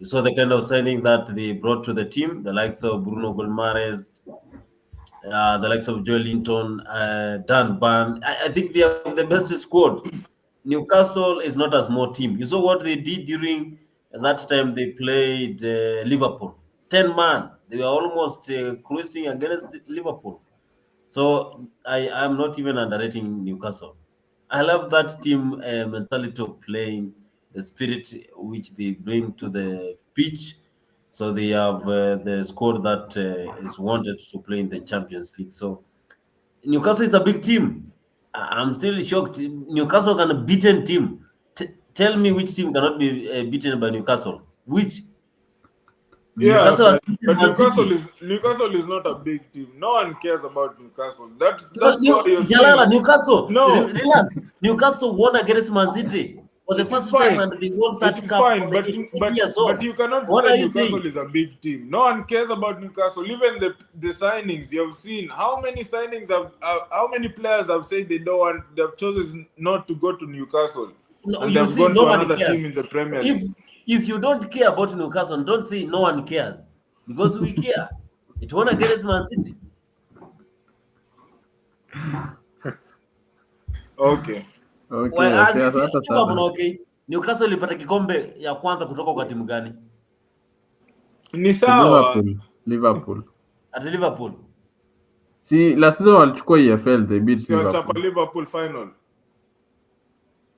You saw the kind of signing that they brought to the team, the likes of Bruno Golmares, the likes of Joe Linton, Dan Burn. I think they have the best squad. Newcastle is not a small team. You saw what they did during that time they played Liverpool. 10 man. They were almost cruising against Liverpool. So I'm not even underrating Newcastle. I love that team mentality of playing, the spirit which they bring to the pitch. So they have the squad that is wanted to play in the Champions League. So Newcastle is a big team. I'm still shocked. Newcastle can a beaten team. Tell me which team cannot be beaten by Newcastle. Which? Yeah, but Newcastle is not a big team. No one cares about Newcastle. That's why you're Jalala, saying Newcastle. no. Relax. Newcastle won against Man City for the It is first time fine. and they won It 30 is cup fine, for the but 8 years old. but you cannot What say are you Newcastle saying? is a big team. No one cares about Newcastle. Even the signings you have seen. How many signings how many players have said they've chosen not to go to Newcastle, No, and you they've see, gone to nobody another cares. team in the Premier If League. if you don't care about Newcastle, don't say no one cares. Because we care. It won against Man City. Okay. Okay, okay, asante sana. Okay. Newcastle ilipata kikombe ya kwanza kutoka kwa timu gani? Ni Si sawa. Liverpool. At Liverpool. Si last season walichukua EFL, they beat Wachapa Liverpool. Liverpool final.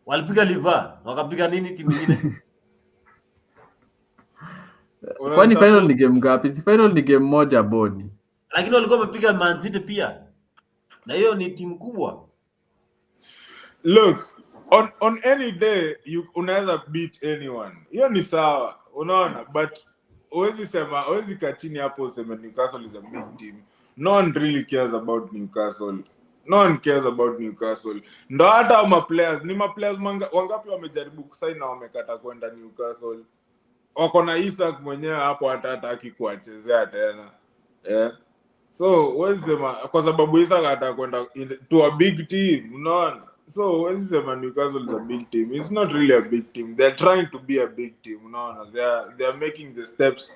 Walipiga Liver, wakapiga nini timu nyingine? Kwani final Unanitafuta. ni game ngapi? Si final ni game moja boni. Lakini walikuwa wamepiga Man City pia. Na hiyo ni timu kubwa. Look, on any day unaweza beat anyone. Hiyo ni sawa. Unaona, but huwezi kaa chini hapo useme Newcastle is a big team. No one really cares about Newcastle. No one cares about Newcastle. Ndo hata players wangapi wamejaribu kusaini na wamekata kwenda Newcastle. Wako na Isak mwenyewe hapo hataki kuwachezea tena. Yeah. So huwezi sema kwa sababu Isak atakwenda to a big team, unaona? So huwezi sema Newcastle is a big team. It's not really a big team. They're trying to be a big team, unaona? They are making the steps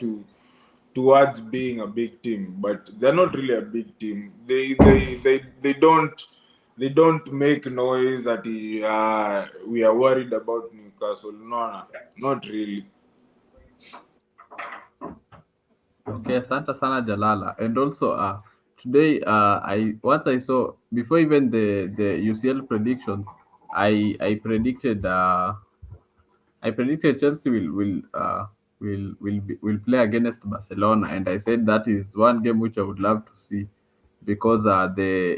towards being a big team, but they're not really a big team. They don't make noise that we are worried about Newcastle. No, not really. Okay, asante sana Jalala. And also today I saw before even the UCL predictions, I predicted Chelsea will play against Barcelona, and I said that is one game which I would love to see because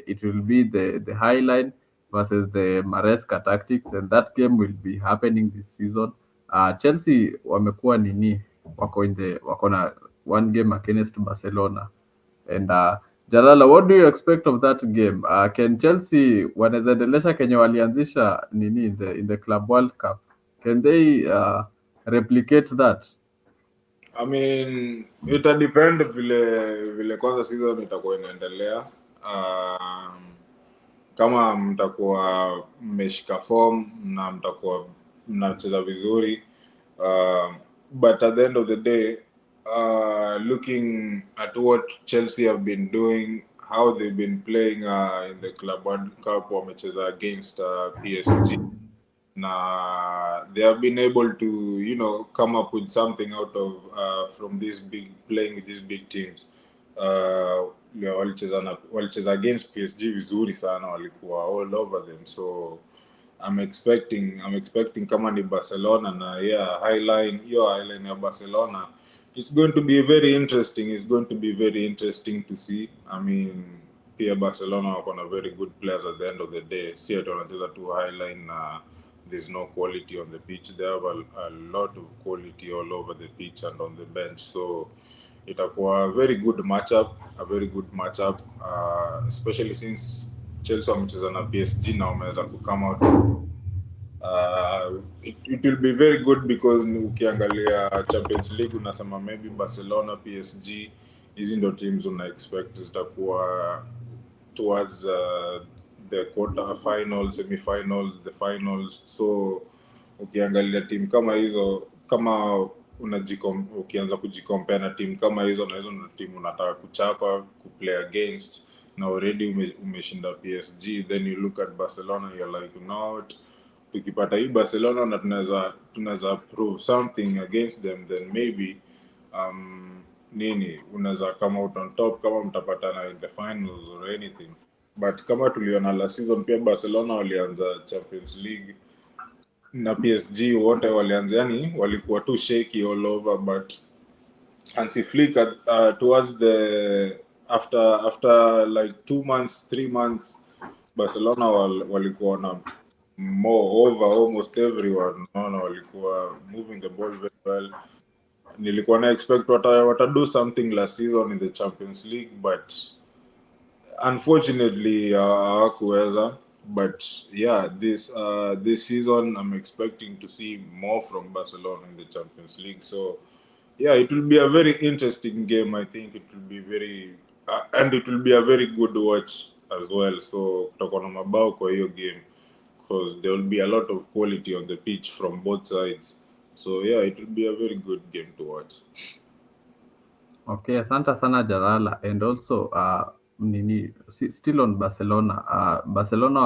it will be the Highline versus the Maresca Tactics, and that game will be happening this season. Chelsea wamekuwa nini, wako na one game against Barcelona, and Jalala, what do you expect of that game? Can Chelsea wanaweza endelesha kenye walianzisha nini in the Club World Cup? Can they replicate that? I mean, ita depend vile kwanza season itakuwa inaendelea. Kama mtakuwa mmeshika form na mtakuwa mnacheza vizuri, but at the end of the day, looking at what Chelsea have been doing, how they've been playing in the Club World Cup, wamecheza against PSG. They have been able to come up with something out of from playing with these big teams. Walicheza against PSG vizuri sana, walikuwa all over them, so I'm expecting kama ni Barcelona na highline ya Barcelona, it's going to be very interesting to see. I mean, pia Barcelona wako na very good players at the end of the day, si ati wanacheza tu highline na there's no quality on the pitch. They have a lot of quality all over the pitch and on the bench, so itakuwa a very good matchup, especially since Chelsea wamecheza na PSG na wameweza come out. It will be very good because ukiangalia Champions League unasema maybe Barcelona, PSG, hizi ndo teams una expect zitakuwa towards the quarter finals, semi-finals, the finals. So ukiangalia team kama hizo, kama ukianza kujicompare na team kama hizo na hizo ndo team unataka kuchapa kuplay against na already umeshinda PSG, then you look at Barcelona, you're like, tukipata hii Barcelona na tunaweza prove something against them, then maybe unaweza come out on top kama mtapatana in the finals or anything. But kama tuliona last season pia Barcelona walianza Champions League na PSG wote walianza, yani walikuwa tu shaky all over, but Hansi Flick towards the after like 2 months 3 months Barcelona walikuwa na more over almost everyone, walikuwa moving the ball very well. Nilikuwa na expect wata do something last season in the Champions League, but unfortunately hawakuweza. but yeah, this season I'm expecting to see more from Barcelona in the Champions League. So yeah, it will be a very interesting game. I think it will be very and it will be a very good watch as well. So kutakuwa na mabao kwa hiyo game because there will be a lot of quality on the pitch from both sides. So yeah, it will be a very good game to watch. Okay, asante sana Jalala. And also still on Barcelona. Barcelona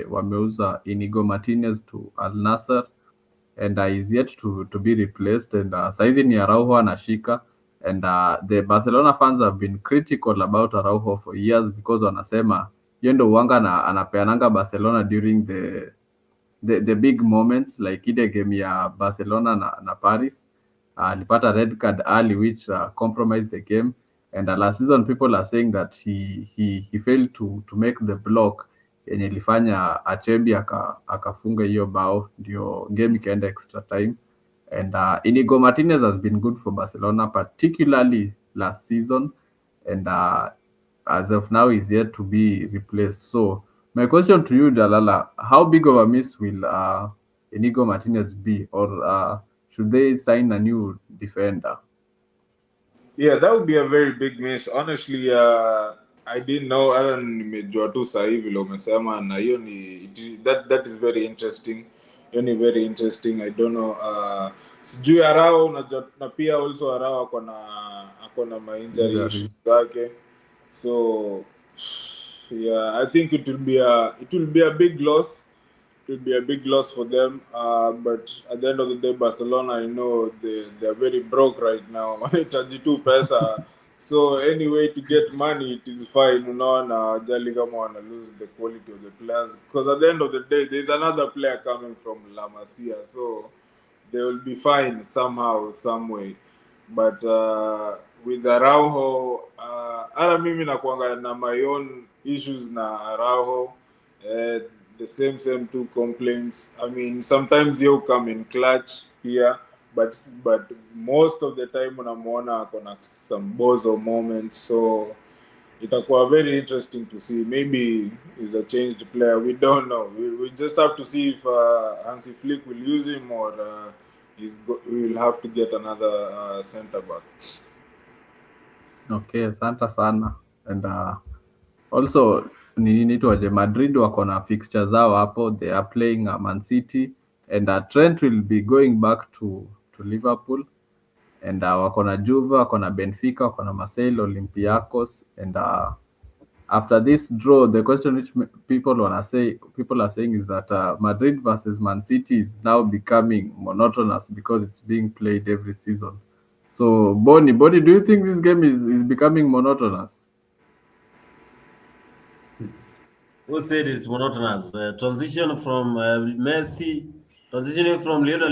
wameuza Inigo Martinez to Al Nassr and is yet to be replaced, and saizi ni Araujo anashika, and the Barcelona fans have been critical about Araujo for years because wanasema yeye ndo uwanga anapeananga Barcelona during the big moments like ile game ya Barcelona na Paris. Alipata red card early which compromised the game, and last season people are saying that he failed to make the block yenye ilifanya Achebi akafunga hiyo bao ndio game ikaenda extra time. And Inigo Martinez has been good for Barcelona, particularly last season, and as of now is yet to be replaced. So my question to you, Dalala, how big of a miss will Inigo Martinez be, or should they sign a new defender? Yeah, that would be a very big miss. Honestly, I didn't know. Hata nimejua tu sasa hivi vile umesema, na hiyo ni that is very interesting. Hiyo ni very interesting. I don't know. Sijui Arao unajua, na pia also Arao ako na ma injury issues Injuries. zake. So yeah, I think it will be a big loss. It will be a big loss for them. But at the end of the day, Barcelona, I know they are very broke right now. Wanahitaji tu pesa. So anyway, to get money, it is fine. Unaona, hajali kama wana lose the quality of the players. Because at the end of the day, there's another player coming from La Masia. So they will be fine somehow, some way. But with Araujo, hata mimi nakuanga na my own issues na Araujo. Uh, the same two complaints. I mean, sometimes you come in clutch here, but most of the time unamwona akona some bozo moments. So itakuwa very interesting to see. Maybe he's a changed player. We don't know. We just have to see if Hansi Flick will use him or we will have to get another center back. Okay, asante sana. And also nini tuaje, Madrid wako na fixture zao hapo, they are playing Man City, and Trent will be going back to Liverpool, and wako na Juve, wako na Benfica, wako na Marseille, Olympiacos, and after this draw, the question which people are saying is that Madrid versus Man City is now becoming monotonous because it's being played every season. So Bonnie, do you think this game is becoming monotonous? Who said it's monotonous? Transitioning from Lionel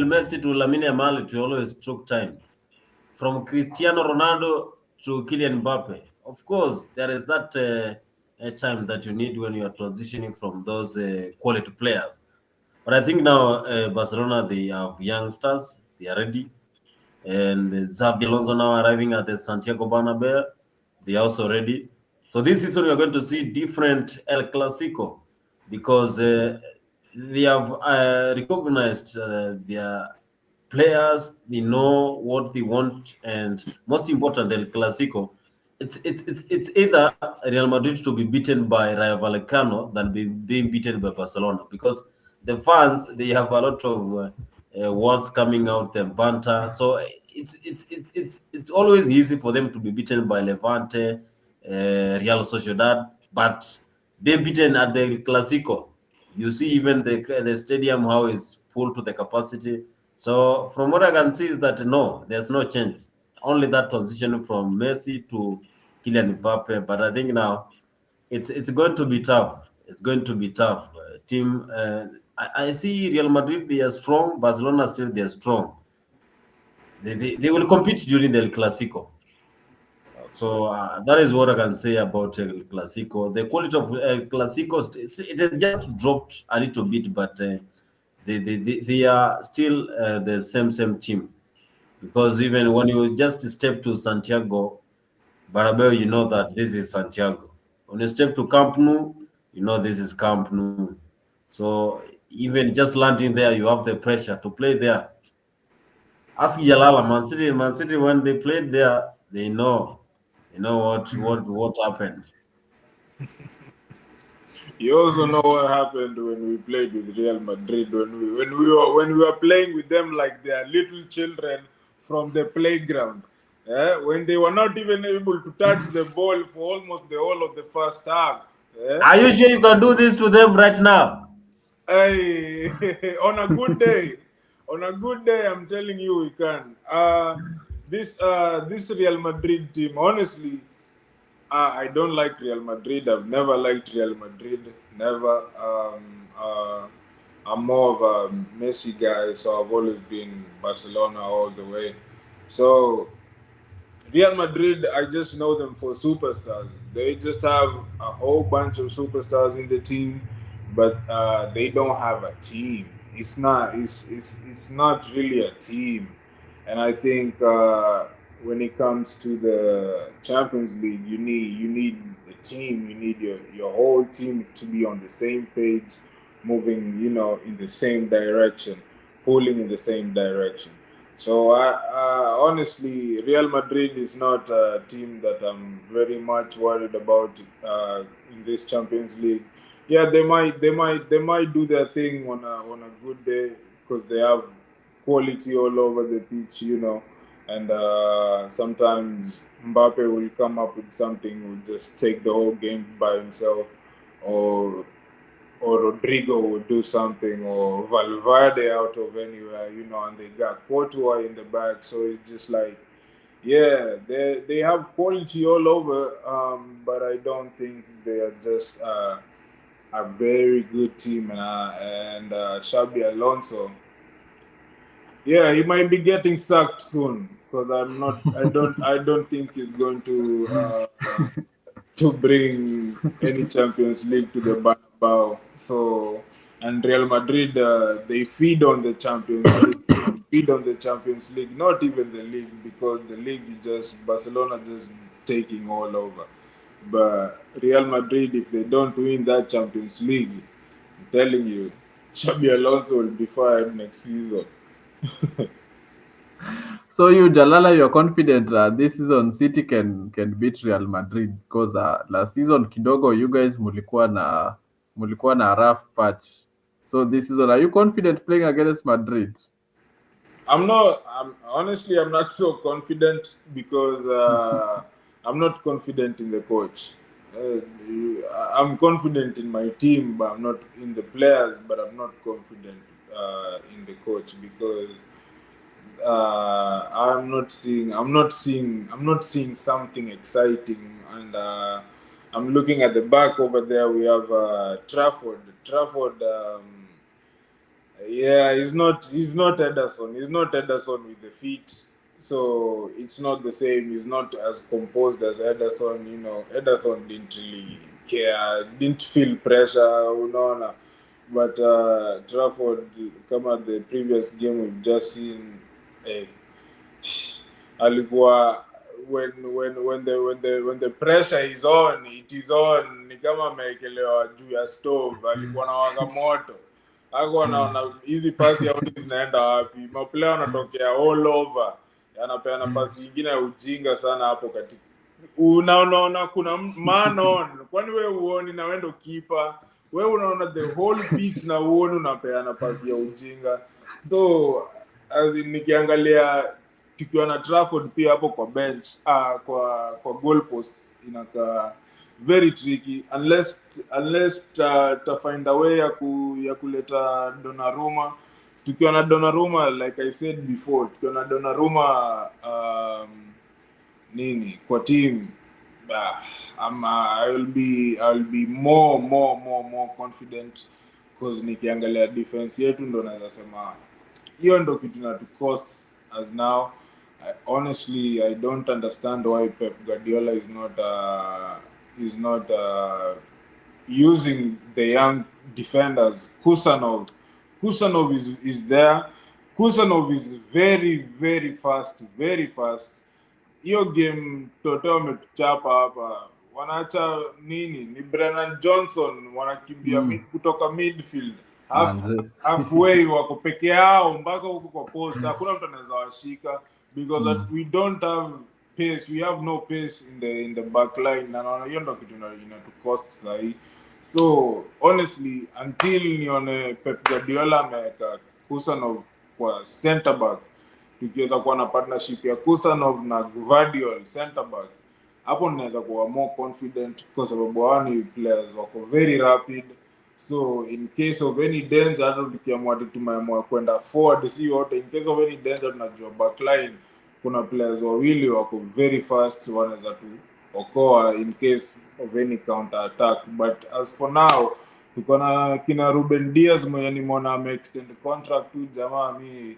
Messi to Lamine Yamal, it always took time. From Cristiano Ronaldo to Kylian Mbappe. Of course, there is that time that you need when you are transitioning from those quality players. But I think now Barcelona, they have youngsters, they are ready. And Xavi Alonso now arriving at the Santiago Bernabeu, they are also ready. So this season we are going to see different El Clasico because they have recognized their players. They know what they want, and most important, El Clasico. It's either Real Madrid to be beaten by Rayo Vallecano than being beaten by Barcelona because the fans they have a lot of words coming out and banter. So it's always easy for them to be beaten by Levante, Real Sociedad, but being beaten at the Clasico. You see, even the stadium how it's full to the capacity. So from what I can see is that no, there's no change. Only that transition from Messi to Kylian Mbappe. But I think now it's going to be tough. It's going to be tough. Team, I see Real Madrid they are strong. Barcelona still they are strong. They will compete during the El Clasico. So that is what I can say about El Clasico. The quality of El Clasico it has just dropped a little bit, but they are still the same team because even when you just step to Santiago Bernabeu, you know that this is Santiago. When you step to Camp Nou, you know this is Camp Nou. So even just landing there, you have the pressure to play there. Ask Jalala, Man City when they played there, they know what happened. You also know what happened when we played with Real Madrid when we were playing with them like they are little children from the playground. When they were not even able to touch the ball for almost the whole of the first half. Are you sure you can do this to them right now? Hey, on a good day, I'm telling you we can. This Real Madrid team, honestly, I don't like Real Madrid. I've never liked Real Madrid. Never. I'm more of a Messi guy, so I've always been Barcelona all the way. So Real Madrid, I just know them for superstars. They just have a whole bunch of superstars in the team, but they don't have a team. It's not really a team, and I think when it comes to the Champions League, you need a team. You need your whole team to be on the same page, moving in the same direction, pulling in the same direction. So honestly, Real Madrid is not a team that I'm very much worried about in this Champions League. Yeah, they might do their thing on a good day because they have quality all over the pitch. And sometimes Mbappe will come up with something, will just take the whole game by himself, or Rodrigo would do something, or Valverde out of anywhere, and they got Courtois in the back. So it's just like, yeah, they have quality all over, but I don't think they are just a very good team. And Xabi Alonso, yeah, he might be getting sacked soon because I don't think he's going to bring any Champions League to the Bernabeu. So, and Real Madrid, they feed on the Champions League. Feed on the Champions League, not even the league, because the league is just Barcelona just taking all over. But Real Madrid, if they don't win that Champions League, I'm telling you, Xabi Alonso will be fired next season. So you, Jalala, you're confident this season City can beat Real Madrid because last season kidogo you guys mulikuwa na rough patch. So this season, are you confident playing against Madrid? I'm not so confident because I'm not confident in the coach. I'm confident in my team, but I'm not in the players. But I'm not confident in the coach because I'm not seeing something exciting. And I'm looking at the back over there. We have Trafford. Yeah, he's not Ederson. He's not Ederson with the feet. So it's not the same. He's not as composed as Ederson. Ederson didn't really care, didn't feel pressure, no. But Trafford, come at the previous game we've just seen, eh, alikuwa when the pressure is on, it is on. Ni kama ameekelewa juu ya stove, alikuwa anawaka moto. Hakuwa anaona hizi pasi au zinaenda wapi. Maplayer wanatokea all over. Anapeana pasi nyingine ya ujinga sana hapo katika. Unaona kuna man on. Kwani wewe uoni na wewe ndo keeper? Wewe unaona the whole pitch na uoni unapeana pasi ya ujinga. So nikiangalia tukiwa na Trafford pia hapo kwa bench, kwa goal posts inakaa very tricky unless ta find a way ya kuleta Donnarumma. Tukiwa na Donnarumma, like I said before, tukiwa na Donnarumma nini kwa team, I'll be more confident because nikiangalia defense yetu ndo naweza sema hiyo ndo kitu inatucost as now. Honestly, I don't understand why Pep Guardiola is not using the young defenders. Kusanov is there. Kusanov is very very fast, very fast. Hiyo game Toto wametuchapa hapa, wanaacha nini? Ni Brennan Johnson wanakimbia kutoka midfield manze. halfway wako peke yao mpaka huko kwa post, hakuna mtu anaweza washika because we don't have pace, we have no pace in the back line, na naona hiyo ndio kitu inatu cost sahi. So honestly until nione Pep Guardiola ameweka Kusanov kwa center back, tukiweza kuwa na partnership ya Kusanov na Gvardiol center back, hapo ninaweza kuwa more confident kwa sababu hao ni players wako very rapid. So in case of any danger, hata tukiamua tumeamua kwenda forward, si wote, in case of any danger tunajua backline kuna players wawili wako very fast, wanaweza tu okoa in case of any counter attack. But as for now tuko na kina Ruben Diaz mwenye nimeona ameextend contract tu, jamaa mi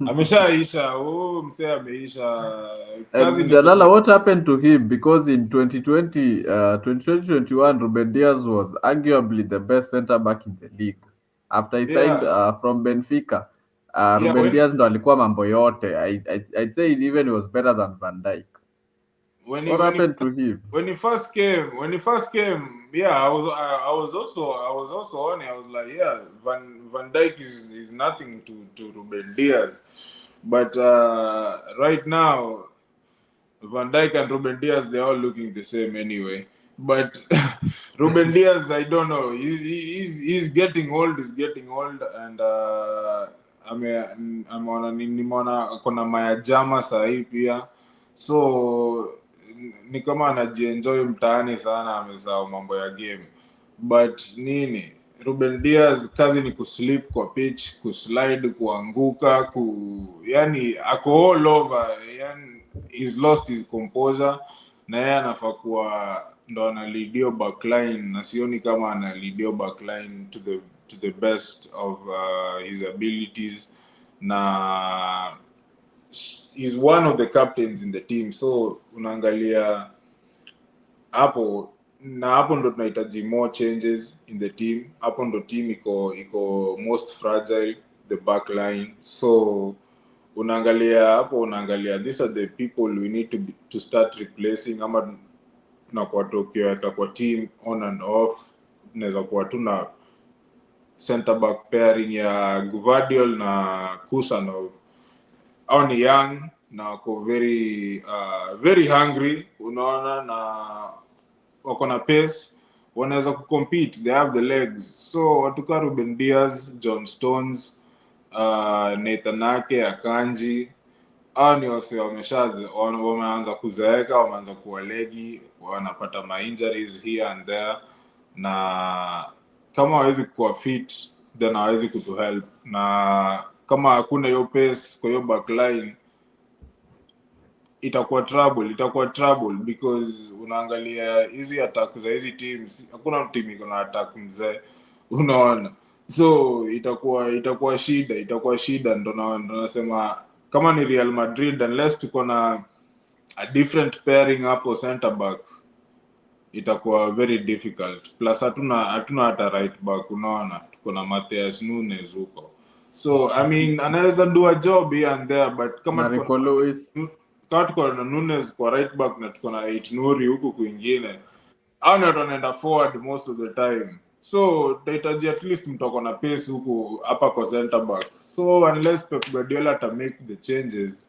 ameshaisha, msee ameisha kazi. Jalala, what happened to him? Because in 2020, 2021, Ruben Diaz was arguably the best center back in the league. After he signed from Benfica, Ruben Diaz ndo alikuwa mambo yote. I'd say even he was better than Van Dijk. What happened to him? When he first came, yeah, I was also on it. I was like, yeah, Van Dijk is nothing to Ruben Diaz. But right now, Van Dijk and Ruben Diaz, they're all looking the same anyway. But Ruben Diaz, I don't know. He's getting old. And nimeona kuna mayajama sahi pia. So ni kama anajienjoy mtaani sana, amesahau mambo ya game. But nini, Ruben Diaz kazi ni kuslip kwa pitch, kuslide, kuanguka, yani ako all over, yani he's lost his composure, na yeye anafaa kuwa ndo analidio backline, na sioni kama analidio backline to the best of his abilities, na is one of the captains in the team. So unaangalia hapo, na hapo ndo tunahitaji more changes in the team. Hapo ndo team iko most fragile, the back line. So unaangalia these are the people we need to start replacing, ama tunakuwa tukiweka kwa team on and off. Tunaweza kuwa tuna center back pairing ya Gvardiol na Kusanov. Au ni young na wako very hungry, unaona, na wako na pace, wanaweza kucompete, they have the legs. So watuka Ruben Diaz, John Stones, Nathan Ake, Akanji, hao ni wase wameanza kuzeeka, wameanza kuwa legi, wanapata ma-injuries here and there, na kama hawezi kuwa fit then hawezi kutuhelp, na kama hakuna hiyo pace kwa hiyo backline itakuwa trouble because unaangalia hizi attack za hizi teams, hakuna team iko na attack mzee, unaona. So itakuwa shida, ndo nasema kama ni Real Madrid, unless tuko na a different pairing hapo center backs, itakuwa very difficult. Plus hatuna hata right back, unaona, tuko na Matheus Nunes huko. So I mean anaweza do a job here and there, but kama tuko na Nunes kwa right back na tuko na Aït-Nouri huko kwingine, hao ndio wanaenda forward most of the time. So tahitaji at least mtoko na pace huko hapa kwa center back. So unless Pep Guardiola ta make the changes,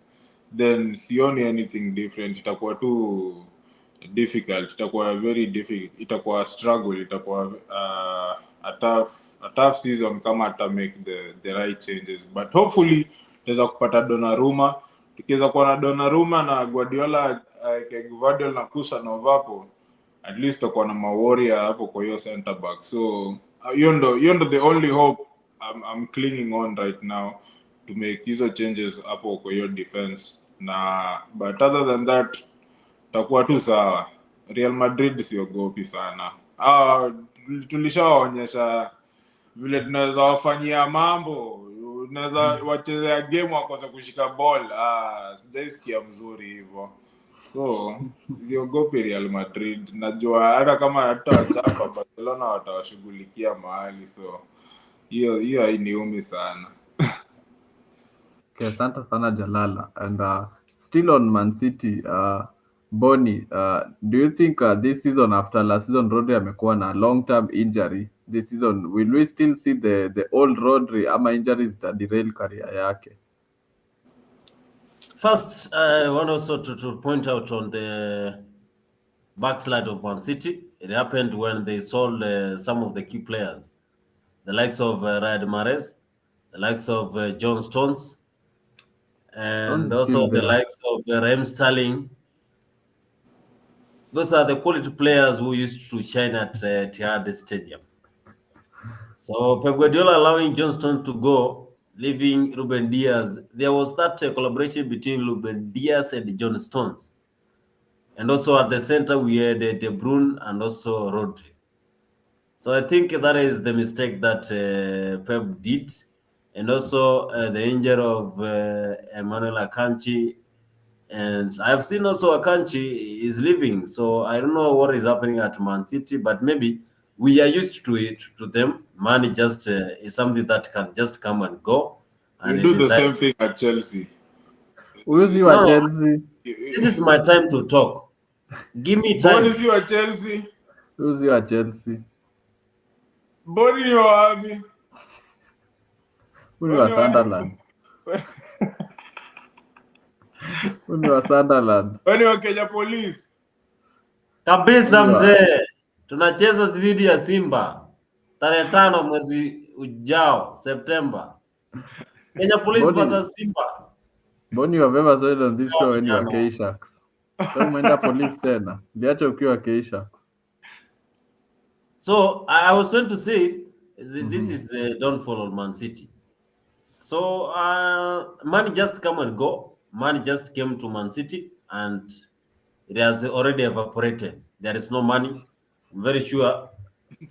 then sioni anything different. Itakuwa tu difficult, itakuwa very difficult, itakuwa struggle, itakuwa a tough season kama ata make the right changes. But hopefully tutaweza kupata Donnarumma. Tukiweza kuwa na Donnarumma na Guardiola, Gvardiol na Kusanov hapo, at least tutakuwa na ma-warrior hapo kwa hiyo center back. So hiyo ndo the only hope I'm clinging on right now, to make hizo changes hapo kwa hiyo defense. But other than that takuwa tu sawa. Real Madrid siogopi sana. Tulishawaonyesha vile tunaweza wafanyia mambo, tunaweza wachezea game wakose kushika ball. Sijaisikia mzuri hivyo. So siogopi Real Madrid. Najua hata kama hatawachapa Barcelona watawashughulikia mahali. So hiyo hainiumi sana. Okay, asante sana Jalala. And still on Man City, Bonnie, do you think this season after last season Rodri amekuwa na long term injury this season? Will we still see the old Rodri ama injuries that derail career yake? First, I want also to point out on the backslide of Man City. It happened when they sold some of the key players, the likes of Riyad Mahrez, the likes of John Stones, Stones and is still also the there. likes of Raheem Sterling. Those are the quality players who used to shine at Etihad Stadium. So Pep Guardiola allowing John Stones to go, leaving Ruben Diaz. There was that collaboration between Ruben Diaz and John Stones. And also at the center, we had De Bruyne and also Rodri. So I think that is the mistake that Pep did. And also the injury of Emmanuel Akanji. And I've seen also Akanji is leaving. So I don't know what is happening at Man City, but maybe we are used to it, to them. Money just is something that can just come and go. You And do it the is same thing at Chelsea. Who's you at no, Chelsea? this is my time to talk. Give me Born time. is you at Chelsea? Who's you at Chelsea? Born in your army? Who you at Sunderland? Who you at Sunderland? When you Kenya Police? Kabisa Who you at? mzee, tunacheza dhidi ya Simba tarehe 5 mwezi ujao September. Kenya Police Boni, versus Simba. Boni, you have ever said on this show when you are Jana. K-Sharks. So umeenda police tena. Liacha ukiwa K-Sharks. So I was trying to say this is the downfall of Man City. So money just come and go. Money just came to Man City and it has already evaporated. There is no money. I'm very sure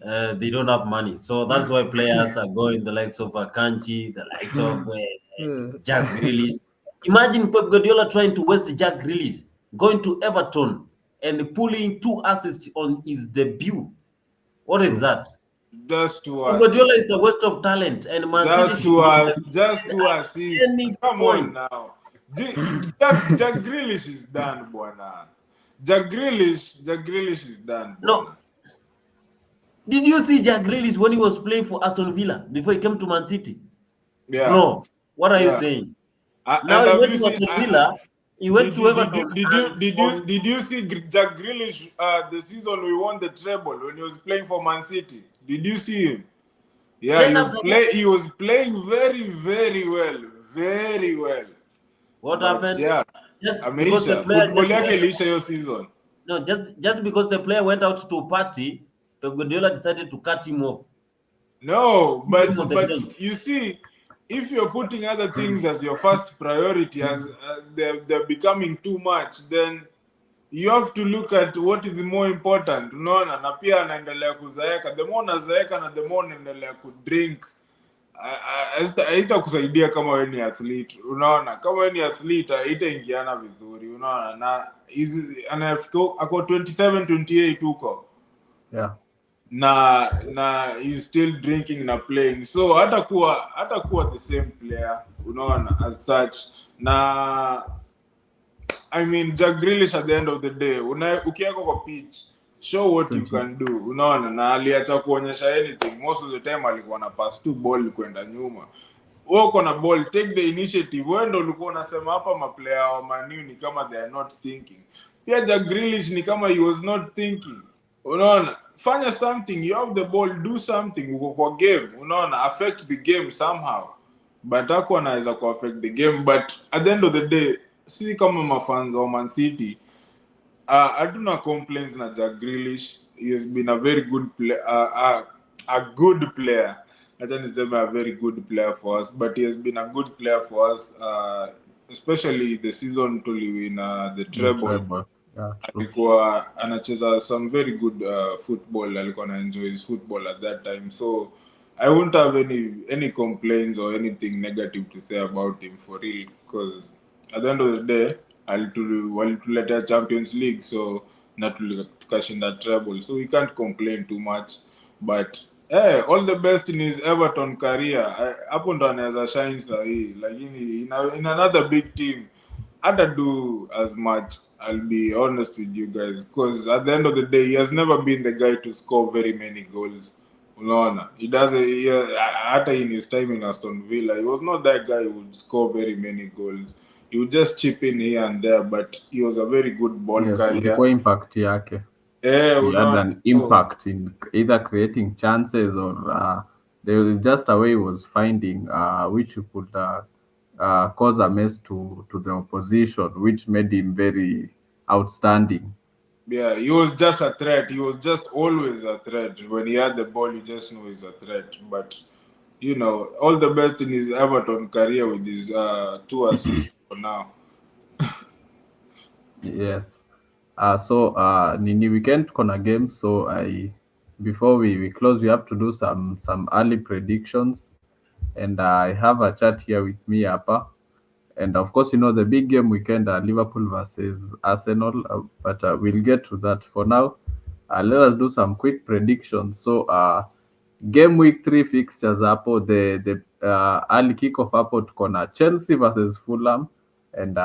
they don't have money. So that's why players are going the likes of Akanji, the likes of Jack Grealish. Imagine Pep Guardiola trying to waste Jack Grealish, going to Everton and pulling 2 assists on his debut. What is that? Just to Pep Guardiola assist. is a waste of talent, and Man Just City to should us, leave them just to at assist. any Come point. on now. Jack Grealish is done, bwana. Jack Grealish is done. No. Bwana. Did you see Jack Grealish when he was playing for Aston Villa before he came to Man City? Yeah. Bro, what are you Yeah. saying? And Now he have went you to seen? Aston Villa. He went to Everton. Did you see Jack Grealish the season we won the treble when he was playing for Man City? Did you see him? Yeah, Then he after that, he was playing very, very well. Very well. what But happened? yeah, Just because the ameisha. player Football just yake went, iliisha hiyo season. no, just because the player went out to party, Pep Guardiola decided to cut him off. No, Put him on the but bench. you see, if you're putting other things as your first priority, as they're becoming too much, then you have to look at what is more important. Unaona, na pia anaendelea kuzeeka. The more unazeeka na the more unaendelea kudrink, haitakusaidia kama wewe ni athlete. Unaona, kama wewe ni athlete haitaingiana vizuri. Unaona, na anafika ako 27 28 huko. Yeah. Na he's still drinking na playing, so hatakuwa the same player, unaona, as such. Na I mean, Jack Grealish at the end of the day, ukiweka kwa pitch, show what you can do, unaona, na aliacha kuonyesha anything. Most of the time alikuwa na pass tu ball kwenda nyuma. Uko na ball, take the initiative. Wewe ndio ulikuwa unasema hapa maplayer wa Man U ni kama they are not thinking. Pia Jack Grealish ni kama he was not thinking. Unaona, fanya something, you have the ball, do something, uko kwa game, unaona, affect the game somehow. But hakuwa anaweza ku affect the game. But at the end of the day, sisi kama mafans wa Man City, hatuna complaints na Jack Grealish. He has been a very good player, a good player. I don't say a very good player for us, but he has been a good player for us, especially the season to win the treble. Yeah, alikuwa anacheza some very good football. Alikuwa na enjoy his football at that time, so I won't have any complaints or anything negative to say about him for real, because at the end of the day walituletea Champions League, so na tukashinda treble, so we can't complain too much. But all the best in his Everton career. Hapo ndo anaweza shine sahi, lakini in another big team hata do as much. I'll be honest with you guys, because at the end of the day, he has never been the guy to score very many goals. Unaona, he doesn't. Hata in his time in Aston Villa, he was not that guy who would score very many goals. He would just chip in here and there, but he was a very good ball Yes, carrier. ilikuwa impact yake. He had Unaona. an impact in either creating chances or there was just a way he was finding which he could cause a mess to the opposition, which made him very outstanding. Yeah, he was just a threat. He was just always a threat. When he had the ball, you just know he's a threat. But all the best in his Everton career with his 2 assists for now. Yes. So nini weekend kona game, so I before we close we have to do some early predictions, and I have a chat here with me hapa. And of course, the big game weekend, Liverpool versus Arsenal, but we'll get to that. For now, let us do some quick predictions. So, game week 3 fixtures hapo, the early kickoff hapo tuko na Chelsea versus Fulham, and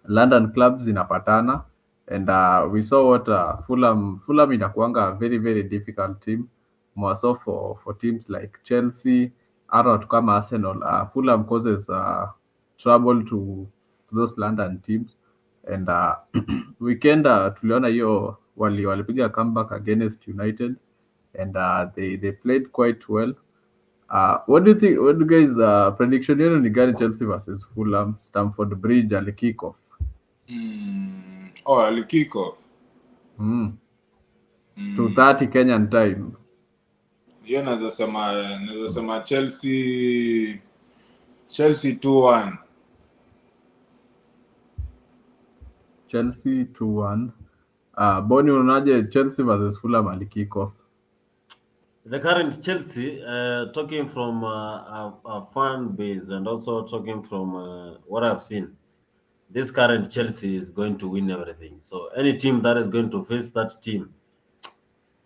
London clubs inapatana, and we saw what Fulham inakuanga a very very difficult team, more so for teams like Chelsea, hata watu kama Arsenal. Fulham causes trouble to those London teams, and weekend tuliona hiyo walipiga comeback against United, and they played quite well. What do you think? What do you guys prediction yenu ni gani? Chelsea versus Fulham, Stamford Bridge ali kick off. Ali kick off. 2:30 Kenyan time. Hiyo naweza sema Chelsea 2-1. Chelsea 2-1. Boni, unaonaje Chelsea versus Fulham ali kick off? The current Chelsea, talking from a fan base and also talking from what I've seen, this current Chelsea is going to win everything. So any team that is going to face that team,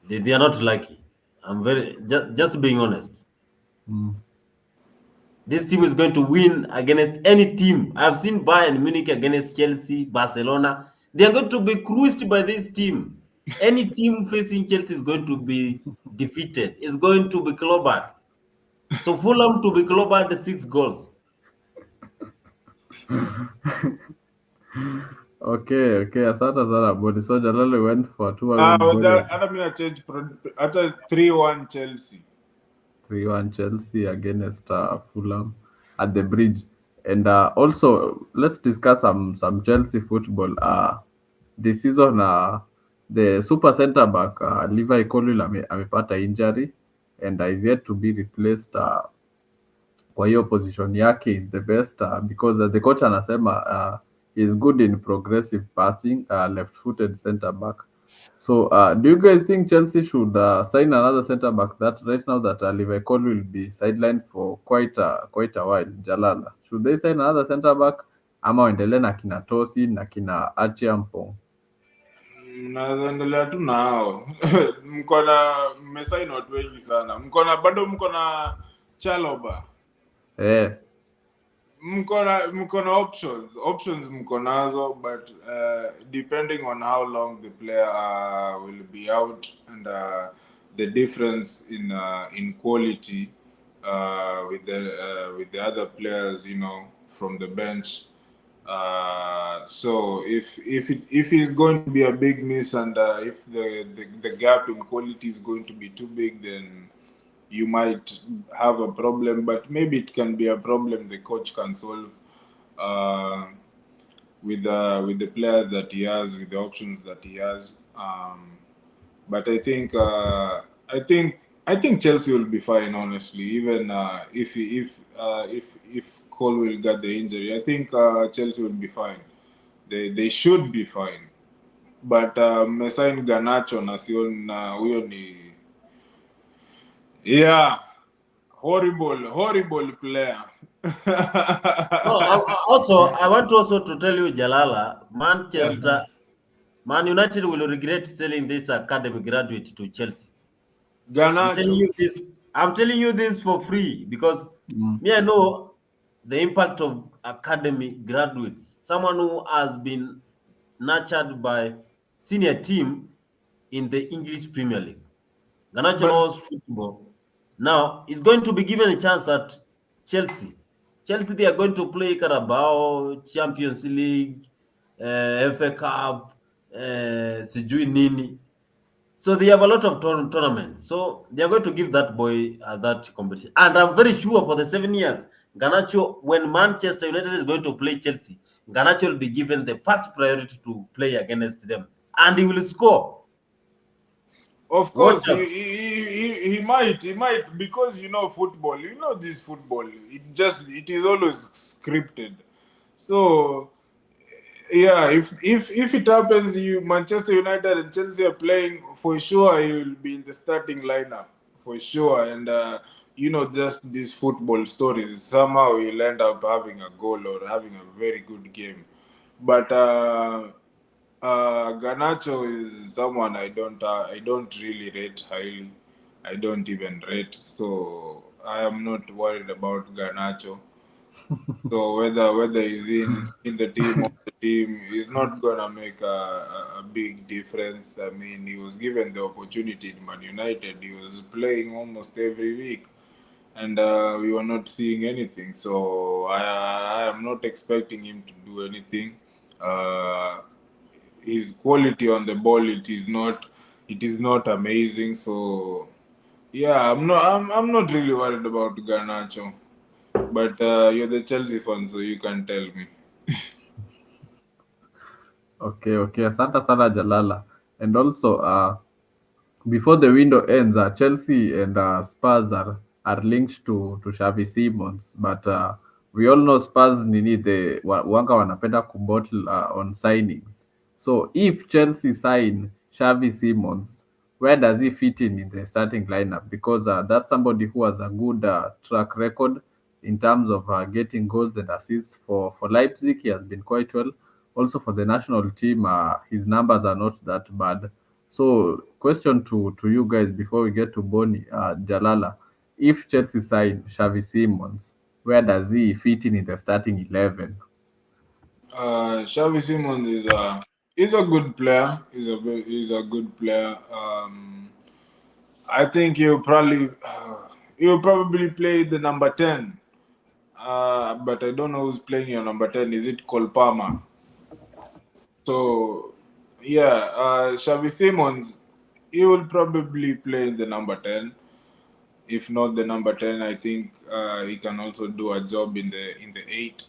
they are not lucky. I'm just being honest. This team is going to win against any team. I've seen Bayern Munich against Chelsea, Barcelona. They are going to be cruised by this team. Any team facing Chelsea is going to be defeated. It's going to be clobbered. So Fulham to be clobbered 6 goals. Okay, asante sana Boni. So Jalali went for 2-1. Hata mimi change hata 3-1 Chelsea. 3-1 Chelsea against Fulham at the Bridge. And also, let's discuss some Chelsea football. This season, the super center back Levi Colwill amepata injury and is yet to be replaced kwa hiyo position yake is the best because the coach anasema is good in progressive passing, left-footed center back. So, do you guys think Chelsea should sign another centre back that right now that Levi Colwill will be sidelined for quite a while? Jalala, should they sign another centre back ama waendelee na kina Tosin na kina Achiampong? Mnaweza endelea tu nao. Mmesign watu wengi sana. Bado mko na Chalobah. Mko na options mko nazo, but depending on how long the player will be out and the difference in quality with the other players, from the bench. So if it's going to be a big miss and if the gap in quality is going to be too big, then you might have a problem, but maybe it can be a problem the coach can solve with the players that he has, with the options that he has. But I think Chelsea will be fine, honestly. Even if Cole will get the injury, I think Chelsea will be fine. They should be fine. But Mesain Garnacho na huyo ni horrible player. I want also to tell you, Jalala, Man United will regret selling this academy graduate to Chelsea. Garnacho. I'm telling you this for free because me, I know the impact of academy graduates. Someone who has been nurtured by senior team in the English Premier League. Garnacho But knows football. Now he's going to be given a chance at Chelsea. Chelsea, they are going to play Carabao, Champions League, FA Cup, sijui nini. So they have a lot of tournaments. So they are going to give that boy that competition. And I'm very sure for the 7 years, Garnacho, when Manchester United is going to play Chelsea, Garnacho will be given the first priority to play against them. And he will score. of Watch course, out. he might because football. This football. It is always scripted. So yeah, if it happens, you Manchester United and Chelsea are playing for sure. He will be in the starting lineup for sure. And just these football stories. Somehow he'll end up having a goal or having a very good game. But Garnacho is someone I don't really rate highly. I don't even rate, so I am not worried about Garnacho. So whether he's in the team or the team is not gonna make a big difference. I mean, he was given the opportunity in Man United. He was playing almost every week, and we were not seeing anything. So I am not expecting him to do anything. Uh, his quality on the ball it is not amazing. So yeah, I'm not really worried about Garnacho. But you're the Chelsea fan, so you can tell me. Okay, okay. Asante sana Jalala. And also, before the window ends, Chelsea and Spurs are linked to Xavi Simons, but we all know Spurs nini wanga wanapenda kubottle on signings. So if Chelsea sign Xavi Simons, where does he fit in the starting lineup? Because that's somebody who has a good track record in terms of getting goals and assists for Leipzig. He has been quite well. Also for the national team, his numbers are not that bad. So, question to you guys before we get to Boni, Jalala, if Chelsea sign Xavi Simons, where does he fit in the starting 11? Xavi Simons is a good player. He's a good player. I think he'll probably play the number 10. But I don't know who's playing your number 10. Is it Cole Palmer? So yeah, Xavi Simons, he will probably play in the number 10. If not the number 10, I think he can also do a job in the 8.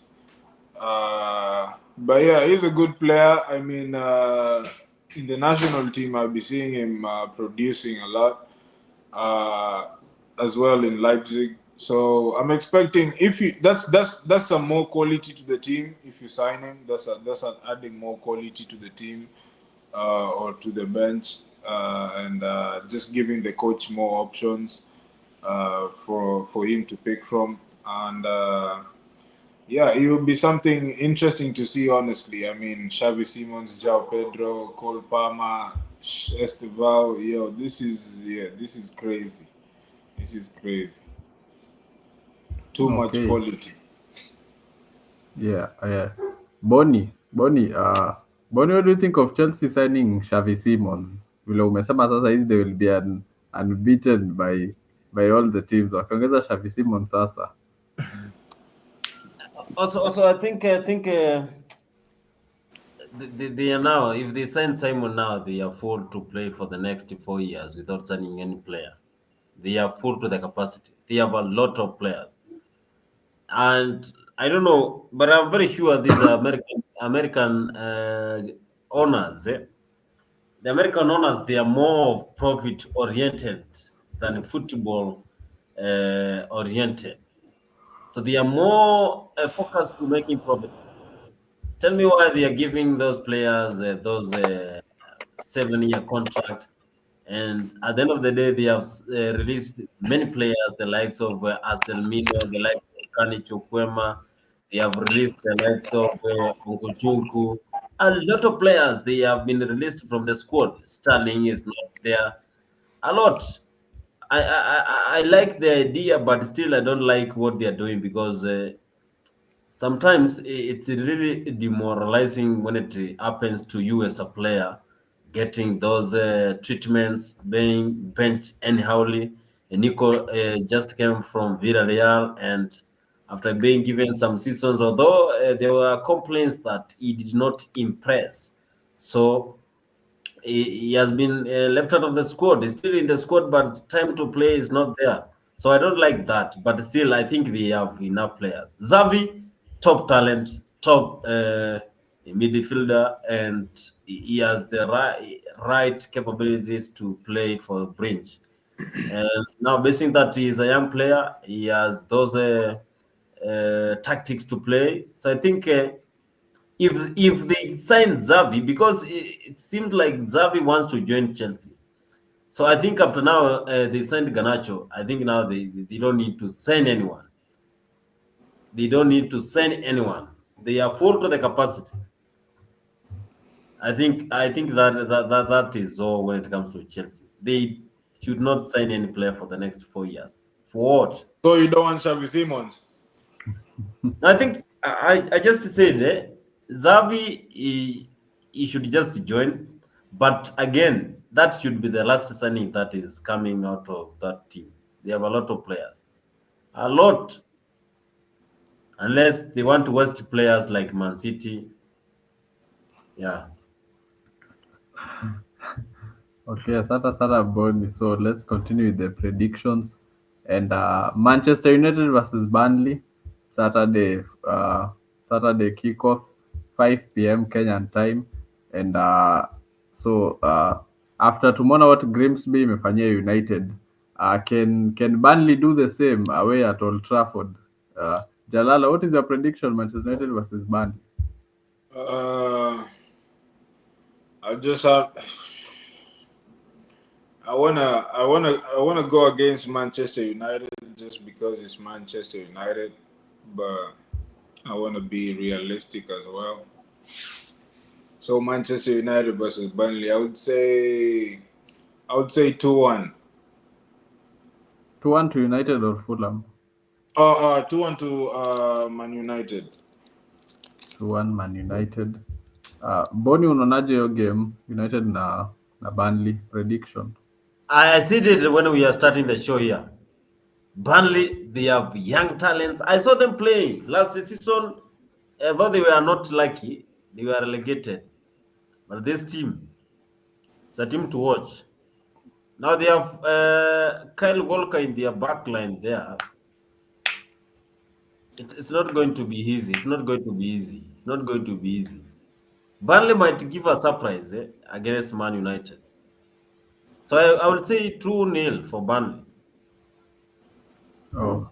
But yeah, he's a good player. I mean, in the national team, I'll be seeing him producing a lot, uh, as well in Leipzig. So I'm expecting if he that's some more quality to the team. If you sign him, that's adding more quality to the team, or to the bench, and just giving the coach more options for him to pick from. And yeah, it will be something interesting to see, honestly. I mean, Xavi Simons, João Pedro, Cole Palmer, Esteval. This is crazy. This is crazy. Too much Okay, quality. yeah, yeah. Boni, what do you think of Chelsea signing Xavi Simons? Vile umesema sasa hizi they will be unbeaten by all the teams. Wakiongeza Xavi Simons sasa. Also, I think they are now. If they sign Simon now, they are full to play for the next 4 years without signing any player. They are full to the capacity. They have a lot of players, and I don't know, but I'm very sure these are American owners. The American owners, they are more of profit oriented than football oriented. So they are more focused to making profit. Tell me why they are giving those players those 7 year contract, and at the end of the day, they have released many players, the likes of Aselmino, the likes of Kani Chukwema. They have released the likes of Onguchuku. A lot of players they have been released from the squad. Sterling is not there. A lot. I like the idea, but still I don't like what they are doing because sometimes it's really demoralizing when it happens to you as a player getting those treatments, being benched anyhowly. Nico just came from Villarreal, and after being given some seasons, although there were complaints that he did not impress, so he has been left out of the squad. He's still in the squad, but time to play is not there. So I don't like that. But still, I think they have enough players. Xavi, top talent, top midfielder, and he has the right capabilities to play for Brinch. And now, basing that he is a young player, he has those tactics to play. So I think if they sign Xavi, because it seemed like Xavi wants to join Chelsea. So I think after now they signed Garnacho. I think now they don't need to sign anyone. They don't need to sign anyone. They are full to the capacity. I think that is all when it comes to Chelsea. They should not sign any player for the next 4 years. For what? So you don't want Xavi Simons? I think I just said Xavi he should just join, but again that should be the last signing that is coming out of that team. They have a lot of players, a lot, unless they want to waste players like Man City. Yeah. Okay, asante sana Boni. So let's continue with the predictions. And Manchester United versus Burnley, Saturday, Saturday kickoff, 5 p.m. Kenyan time. And after tomorrow, what Grimsby imefanyia United, can Burnley do the same away at Old Trafford? Jalala, what is your prediction, Manchester United versus Burnley? I just have. I wanna go against Manchester United just because it's Manchester United, but I wanna be realistic as well. So Manchester United versus Burnley, I would say 2-1. 2-1 to United or Fulham? 2-1 to Man United. 2-1 Man United. Boni, unaonaje hiyo game United na Burnley prediction? I said it when we are starting the show here. Burnley, they have young talents. I saw them play last season. Although they were not lucky, they were relegated. But this team, it's a team to watch. Now they have Kyle Walker in their back line there. It's not going to be easy. It's not going to be easy. It's not going to be easy. Burnley might give a surprise against Man United. So I would say 2-0 for Burnley. Oh,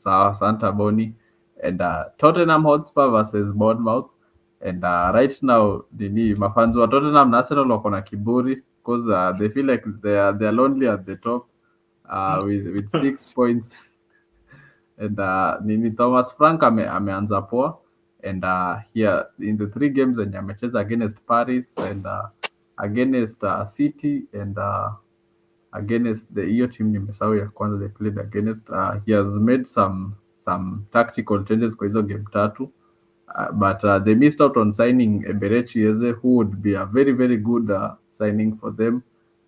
sawa, Santa Boni. And Tottenham Hotspur versus Bournemouth. And right now, mafans wa Tottenham na Arsenal wako na kiburi because they feel like they are lonely at the top with 6 points. And Thomas Frank ameanza poa, and here in the 3 games zenye amecheza against Paris and against City and against hiyo team nimesahau ya kwanza they played against, he has made some tactical changes kwa hizo game tatu, but they missed out on signing Eberechi Eze, who would be a very very good signing for them,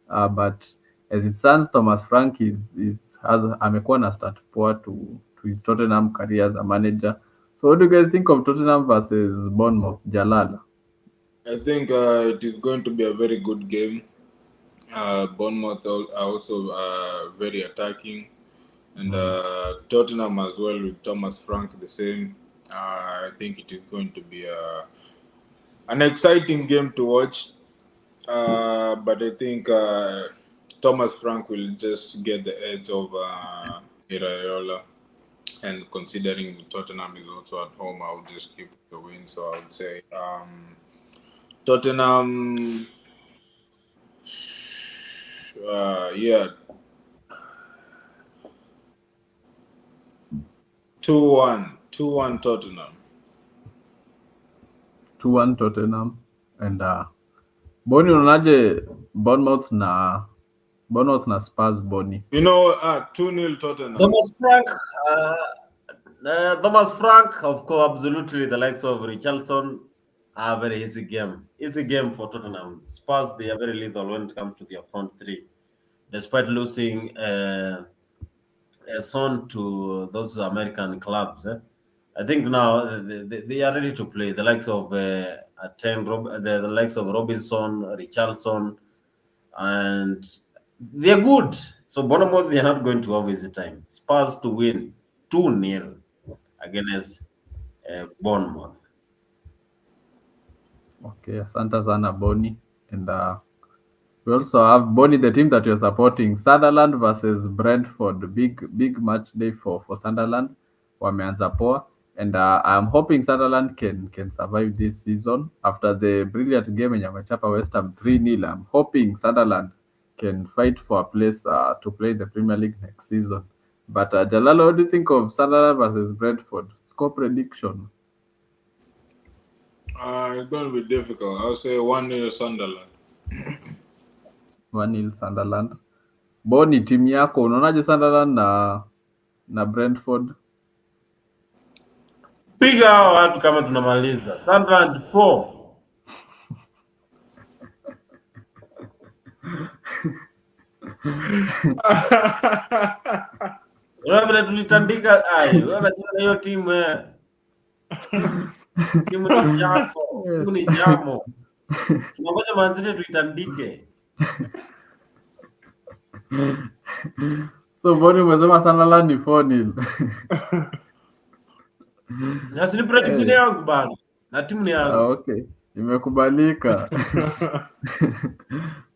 but as it stands Thomas Frank amekuwa na start poa to his Tottenham career as a manager. So what do you guys think of Tottenham versus Bournemouth, Jalala? I think it is going to be a very good game. Bournemouth are also very attacking, and Tottenham as well with Thomas Frank the same. I think it is going to be an exciting game to watch, but I think Thomas Frank will just get the edge over Iraola. And considering Tottenham is also at home, I would just give the win. So I would say Tottenham, yeah, 2-1 Tottenham. 2-1 Tottenham. And Boni, unaonaje Bournemouth na Spurs, Boni? 2-0 Tottenham. Thomas Frank, of course, absolutely the likes of Richarlison Very easy game. Easy game for Tottenham. Spurs, they are very lethal when it comes to their front three. Despite losing a son to those American clubs, I think now they are ready to play. The likes of the likes of Robinson, Richardson, and they're good. So Bournemouth, they are not going to have easy time. Spurs to win 2-0 against Bournemouth. Okay, asante sana Boni. And we also have Boni, the team that you're supporting, Sunderland versus Brentford. Big match day for Sunderland. Wameanza poa. And I'm hoping Sunderland can survive this season after the brilliant game in Yamachapa West Ham 3-0. I'm hoping Sunderland can fight for a place to play in the Premier League next season. But Jalala, what do you think of Sunderland versus Brentford? Score prediction. It's going to be difficult. I'll say 1-0 Sunderland. 1-0 Sunderland. Boni, timu yako unaonaje Sunderland na Brentford? Piga hao watu kama tunamaliza. Sunderland 4. Wewe vile tulitandika wewe unacheza na hiyo timu Timu ni yako. Timu ni jamo. Tunangoja manzile tuitandike. So Boni umesema Sunderland ni 4-0. Na si prediction yangu bana. Na timu ni yangu. Okay. Imekubalika.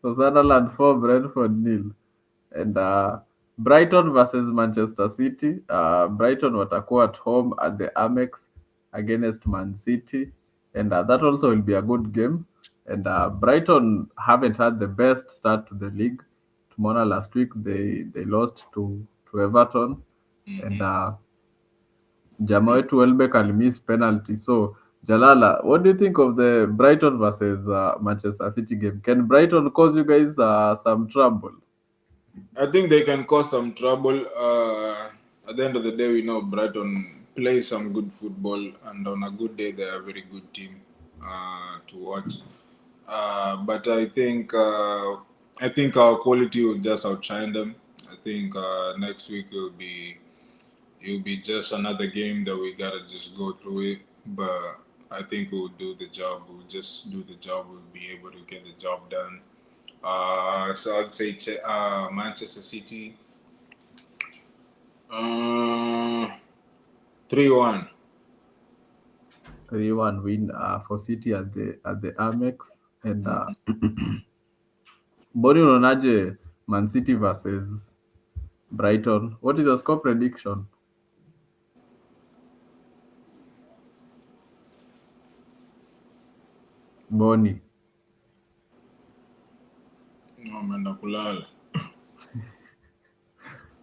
So Sunderland 4, Brentford 0. And Brighton versus Manchester City. Brighton watakuwa at home at the Amex against Man City. And that also will be a good game. And Brighton haven't had the best start to the league. Tomorrow last week they lost to Everton. And jamaa wetu Welbeck alimiss penalty. So Jalala, what do you think of the Brighton versus Manchester City game? Can Brighton cause you guys some trouble? I think they can cause some trouble. At the end of the day, we know Brighton plays some good football, and on a good day, they are a very good team to watch. But I think our quality will just outshine them. I think next week it'll be just another game that we gotta just go through it. But I think we'll do the job. We'll just do the job. We'll be able to get the job done. So I'd say Manchester City 3-1. 3-1 win for City at the Amex. And Boni, unaonaje Man City versus Brighton? What is your score prediction? Boni. Ameenda kulala.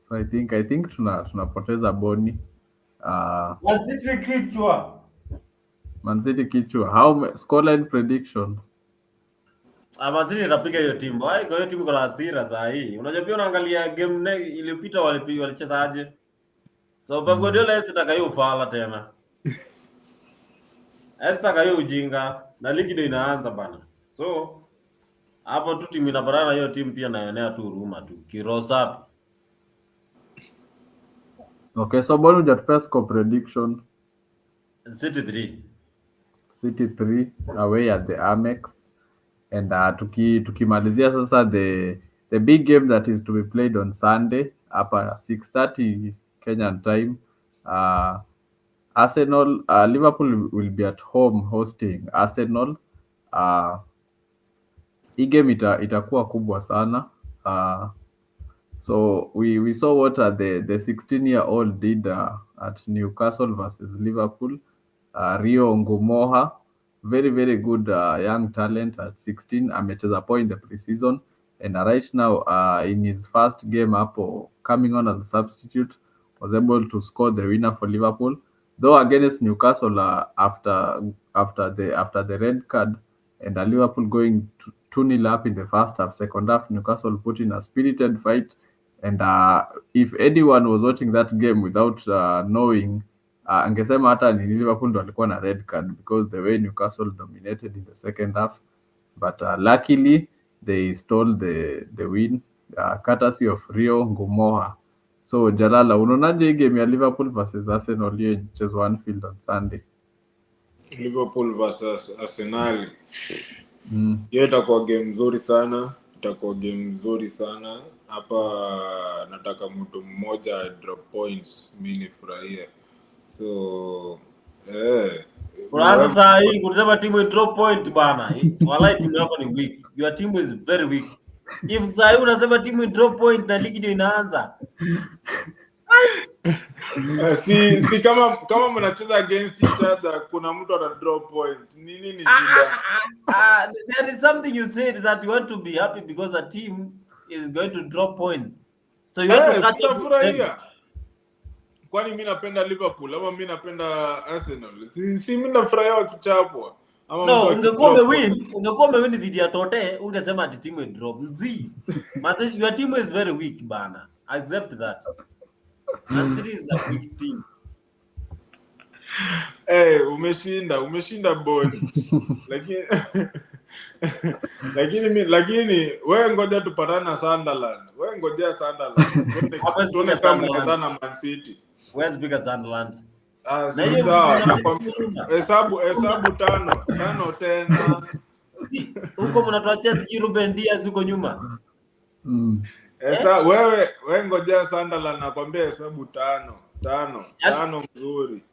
So I think tunapoteza Boni. Man City kichwa. Man City kichwa. How scoreline prediction? Man City inapiga hiyo timu. Kwa hiyo timu kuna hasira saa hii. Unajua pia unaangalia game iliyopita walichezaje. So Pep Guardiola hataka hiyo ufala tena. Hataka hiyo ujinga na ligi ndio inaanza bana. So hapo tu timu inaparana hiyo timu pia naionea tu huruma tu. Kiroho safi. Okay, so Boni hujatupea score prediction. City 3. City 3 away at the Amex. And tukimalizia sasa the big game that is to be played on Sunday hapa 6:30 Kenyan time. Arsenal, Liverpool will be at home hosting Arsenal. Hii game itakuwa kubwa sana. So we saw what the 16-year-old did at Newcastle versus Liverpool. Rio Ngumoha, very good young talent at 16. Amecheza poa in the preseason, and right now in his first game hapo coming on as a substitute was able to score the winner for Liverpool, though against Newcastle after the red card, and Liverpool going 2-0 up in the first half. Second half, Newcastle put in a spirited fight. And if anyone was watching that game without knowing angesema hata ni Liverpool ndo alikuwa na red card because the way Newcastle dominated in the second half, but luckily they stole the win courtesy of Rio Ngumoha. So Jalala, unaonaje hii game ya Liverpool versus Arsenal hiyo inachezwa Anfield on Sunday? Liverpool versus Arsenal. Hiyo itakuwa game nzuri sana. Hapa nataka mtu mmoja drop points, mimi nifurahie. So Unaanza saa hii kusema timu drop point bana. Wallahi timu yako ni weak. Your team is very weak. If saa hii unasema timu drop point na ligi ndio inaanza. si kama mnacheza against each other kuna mtu ana drop point. Nini shida? There is something you said that you want to be happy because a team is going to drop points. So you have to catch up with them. Kwani mimi napenda Liverpool ama mimi napenda Arsenal? Si mimi nafurahia wakichapwa. No, ungekuwa umewin dhidi ya Tote, ungesema ati team will drop. Your team is very weak bana. Accept that. Man City is a weak team. Umeshinda bodi. Lakini wewe ngoja tupatane na Sunderland. Tuone kama sana Man City. Where's bigger Sunderland? Sawa. Hesabu tano tena. Huko mnatuachia Ruben Diaz huko nyuma. Wewe ngojea Sunderland nakwambia hesabu tano mzuri.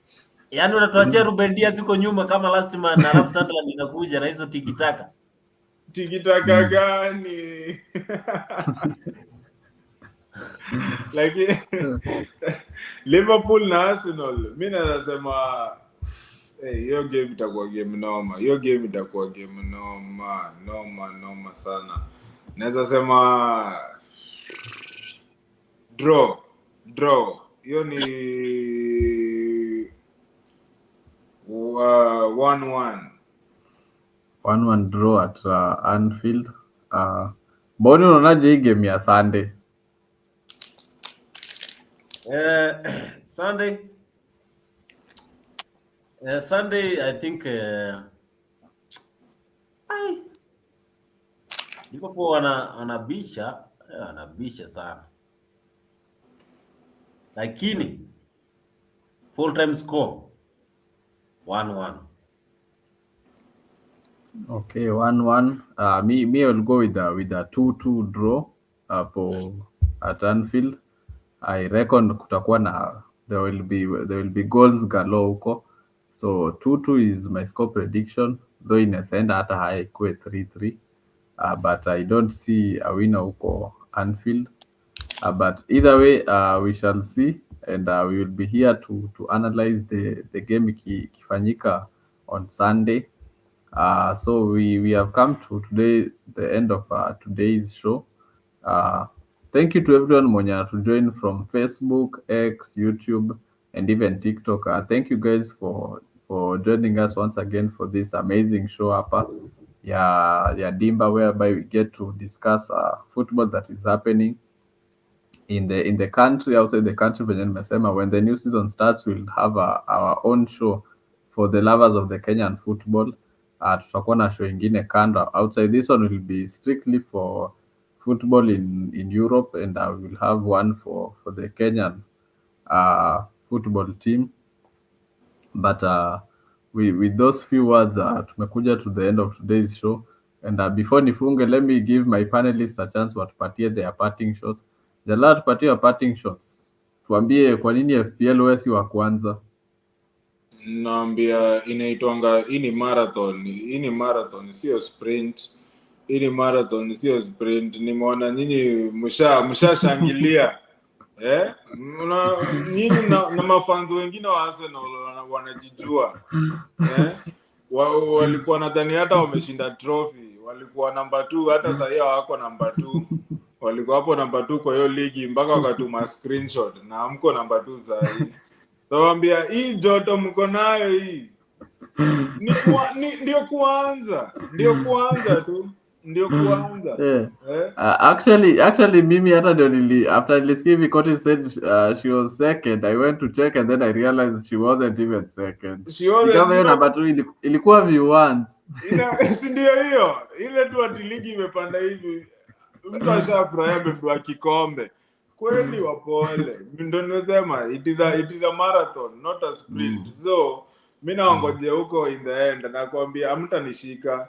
Yaani unatuachia Ruben Diaz huko nyuma kama last man na alafu Sunderland inakuja na hizo tikitaka. Tikitaka gani? Like Liverpool na Arsenal, mimi nasema hiyo game itakuwa game noma sana. Naweza sema draw. Hiyo ni 1-1 draw at Anfield. Mbona unaonaje hii game ya Sunday? Sunday I think Liverpool wanabisha sana, lakini full time score 1-1. Okay, 1-1. Me will go with a 2-2 draw at Anfield. I reckon kutakuwa na there will be goals galore huko. So 2-2 is my score prediction, though inaenda hata high kwa 3-3. But I don't see a winner huko Anfield. But either way, we shall see, and we will be here to analyze the game ikifanyika on Sunday. So we have come to the end of today's show. Thank you to everyone mwenye to join from Facebook, X, YouTube, and even TikTok. Thank you guys for joining us once again for this amazing show hapa ya Dimba, whereby we get to discuss football that is happening in the country, outside the country. Venye nimesema, when the new season starts, we'll have our own show for the lovers of the Kenyan football. Tutakuwa na show ingine kando. Outside this one will be strictly for football in Europe, and we will have one for the Kenyan football team. But with those few words, tumekuja to the end of today's show, and before nifunge, let me give my panelists a chance watupatie their parting shots. Jala, tupatie your parting shots, tuambie kwa nini FPL wewe si wa kwanza. Naambia inaitwanga hii ni marathon sio sprint. Nimeona nyinyi mshashangilia nyinyi na mafans wengine wa Arsenal wanajijua walikuwa nadhani hata wameshinda trophy, walikuwa number 2, hata sasa wako number 2, walikuwa hapo number 2 kwa hiyo ligi mpaka wakatuma screenshot na mko number 2 sasa hivi. Tawaambia hii joto mko nayo hii ndio kuanza tu. ndio kuanza. Actually mimi hata ndio after nilisikia hivi Cotty said she was second, I went to check and then I realized she wasn't even second. She wasn't, kama hiyo namba 2 ilikuwa V1s. Si ndio hiyo ile tu ati ligi imepanda hivi, mtu ashafurahia amepewa kikombe. Kweli wapole, ndio nimesema it is a marathon not a sprint. So mimi naongojea huko in the end, nakwambia hamtanishika.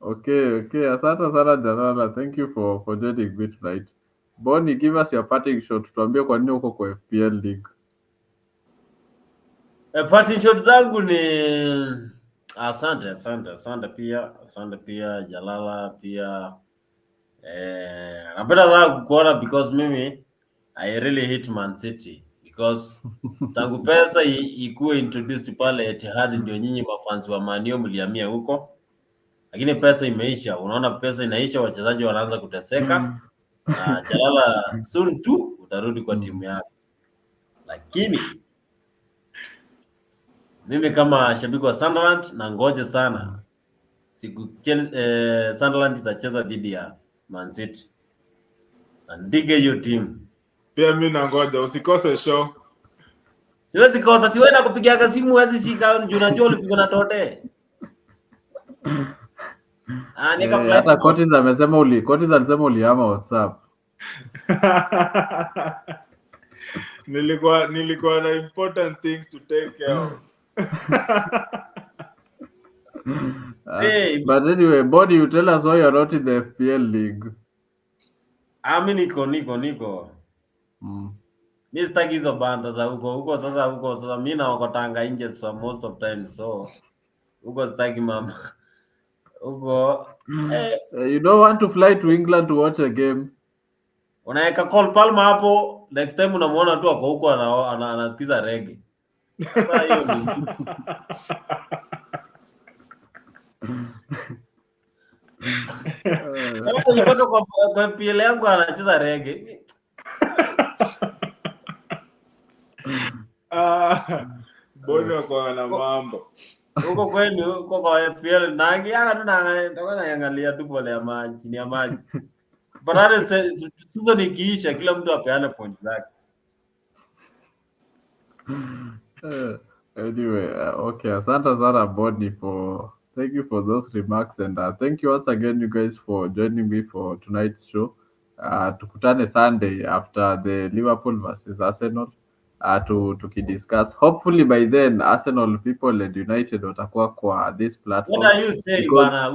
Okay, asante sana Jalala, thank you for joining me tonight. Bonnie, give us your parting shot, tuambie kwa nini uko kwa FPL League. Parting shot zangu ni asante pia Jalala pia napenda sana kukuona because mimi I really hate Man City because tangu pesa ikuwe introduced pale Etihad ndio nyinyi mafans wa Man U mlihamia huko, lakini pesa imeisha. Unaona pesa inaisha, wachezaji wanaanza kuteseka. Jalala soon tu utarudi kwa timu yako, lakini mimi kama shabiki wa Sunderland na ngoje sana siku Sunderland itacheza dhidi ya Man City. Ndige hiyo timu. Pia mimi nangoja, usikose show. Siwezi kosa, siwezi kupigia simu huwezi shika, unajua ulipigwa na Tote. Hata Cotty amesema ulihama WhatsApp. nilikuwa na important things to take care of. But anyway, Body, you tell us why you're not in the FPL League. Mimi niko. Mimi sitaki hizo banda za huko sasa mimi naokotanga nje so most of time, so huko sitaki mama. Huko you don't want to fly to England to watch a game. Unaweka Cole Palmer hapo, next time unamuona tu ako huko anasikiza reggae. Sasa hiyo ni nilipata kwa PL yangu anacheza reggae. Bwana kwa na mambo. Huko kwenu huko kwa FPL naangalia tu naangalia tu pole ya maji, chini ya maji. Barani season ikiisha kila mtu apeane point zake. Anyway, okay, asante sana Body thank you for those remarks, and thank you once again you guys for joining me for tonight's show. Tukutane Sunday after the Liverpool versus Arsenal tukidiscuss. Hopefully by then Arsenal people and United watakuwa kwa this platform. What are you saying, bana?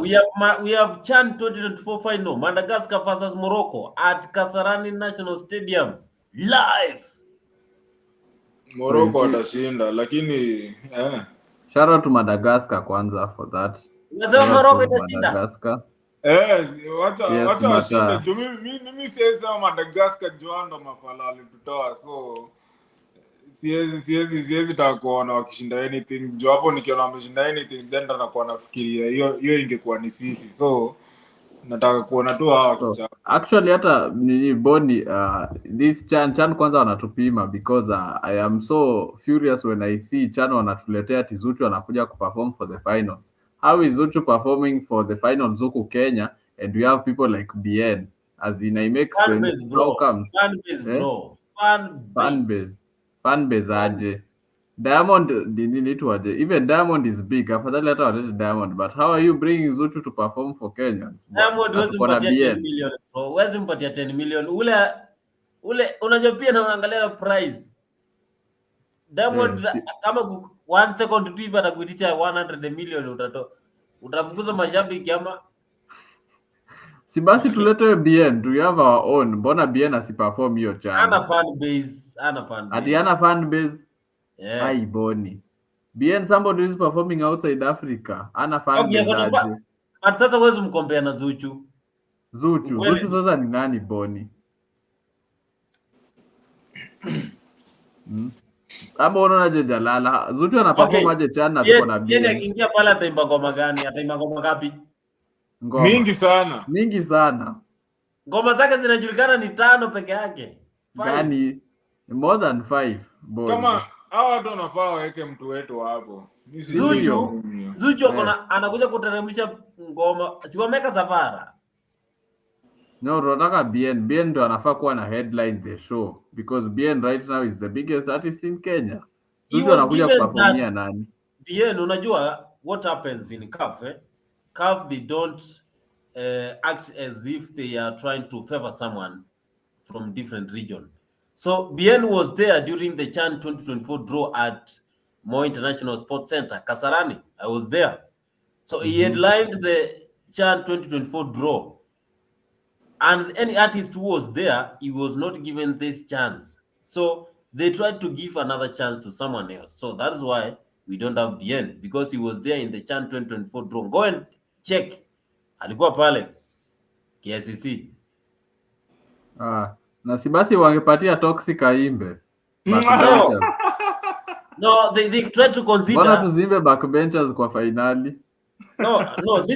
We have CHAN 2024 final, Madagascar versus Morocco at Kasarani National Stadium live. Morocco watashinda, lakini shout out to Madagascar kwanza for that. Unasema Morocco itashinda? Madagascar. Wacha washinde. Mimi siwezi Madagascar ndo mafala alitutoa, so siwezi takuona wakishinda anything. Jo hapo nikiona wameshinda anything then nitakuwa nafikiria hiyo ingekuwa ni sisi. So nataka kuona tu hawa kichapa. Actually hata ni Boni this CHAN kwanza wanatupima because I am so furious when I see CHAN wanatuletea Tizuchu anakuja kuperform for the finals. How is Zuchu performing for the finals huku Kenya and we have people like BN as in I make sense. Fan base aje. Diamond nini tu aje. Even Diamond is big. Afadhali hata walete Diamond, but how are you bringing Zuchu to perform for Kenya? Diamond huwezi mpatia 10 million. Huwezi mpatia 10 million. Ule unajua pia na unaangalia price. Diamond kama 1 second tu hivi atakuitisha 100 million utafukuza mashabiki ama si basi tulete BN, do you have our own? Mbona BN asiperform hiyo CHAN? Ana fan base. Ati ana fan base. Yeah. Ai Boni. BN somebody who is performing outside Africa. Ana fan base. At sasa huwezi mkompea na Zuchu sasa ni nani Boni? Ama unaona Jalala. Zuchu anaperform aje CHAN na tuko na BN. Yeye akiingia pale ataimba ngoma gani? Ataimba ngoma ngapi? Mingi sana. Ngoma zake zinajulikana ni 5 peke yake. Gani? More than 5. Kama Hao watu wanafaa waweke mtu wetu hapo. Mimi sijui Zuchu nini. Zuchu anakuja kuteremsha ngoma, si wameka safara. No, tunataka Bien ndo anafaa kuwa na headline the show because Bien right now is the biggest artist in Kenya. He Zuchu was anakuja given kuperformia that nani? Bien, unajua what happens in CAF, CAF, they don't act as if they are trying to favor someone from different region. So Bien was there during the CHAN 2024 draw at Moi International Sports Center, Kasarani. I was there. So he headlined the CHAN 2024 draw. And any artist who was there, he was not given this chance. So they tried to give another chance to someone else. So that is why we don't have Bien, because he was there in the CHAN 2024 draw. Go and check. Alikuwa pale KICC. Na si basi wangepatia Toxic aimbe. No, they tried to consider. Mbona tuzimbe backbenchers kwa finali? No,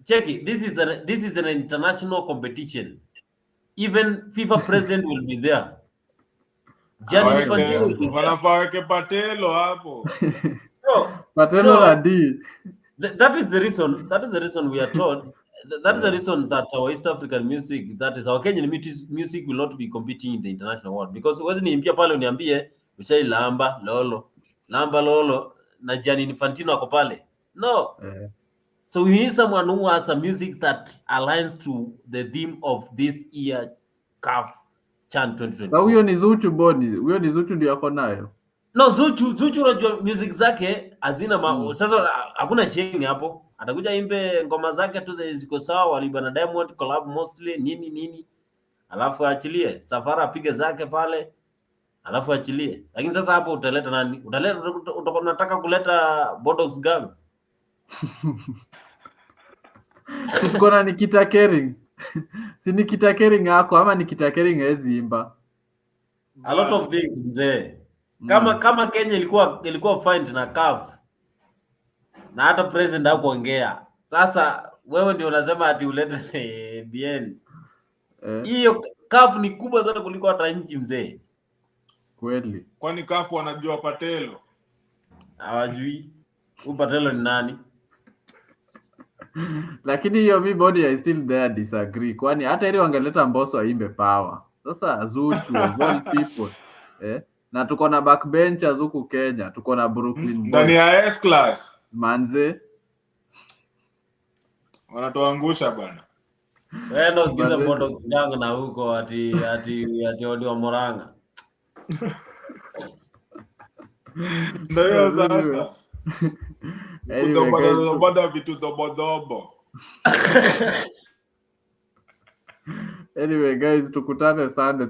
check it. This is an international competition. Even FIFA president will be there. Gianni Infantino will be there. Wanafaa weke Patelo hapo. Patelo Radi. That is the reason. That is the reason we are told. That is the reason that our East African music, that is our Kenyan music, will not be competing in the international world, because huwezi niimbia pale uniambie ushai lamba lolo na Gianni Infantino ako pale. No. So we need someone who has a music that aligns to the theme of this year CAF CHAN 2024. Huyo ni Zuchu boni. Huyo ni Zuchu ndio ako nayo. No, Zuchu unajua music zake hazina sasa hakuna shengi hapo. Atakuja imbe ngoma zake tu ziko sawa, waliba na Diamond collab mostly nini. Alafu aachilie. Safara apige zake pale. Alafu aachilie. Lakini sasa hapo utaleta nani? Unataka kuleta Bodox Gang. Tuko na Nikita Kering. Si Nikita Kering yako ama Nikita Kering hawezi imba. A lot of things mzee. Kama Kenya ilikuwa fine na CAF. Na hata president hakuongea. Sasa wewe ndio unasema ati ulete Bien. Hiyo CAF ni kubwa sana kuliko hata nchi mzee. Kweli. Kwani CAF wanajua Patelo? Hawajui. Huyu Patelo ni nani? Lakini hiyo mi body I still there disagree. Kwani hata ili wangeleta Mbosso aimbe Power. Sasa Zuchu of all people. Na tuko na backbenchers huku Kenya, tuko na Brooklyn Boys. Ndani ya S class. Manze. Wanatuangusha bwana. Wewe ndo sikiza Bodox Gang na huko ati Odio Moranga. Ndio sasa. Kudoboda vitu dobodobo. Anyway guys, tukutane Sunday.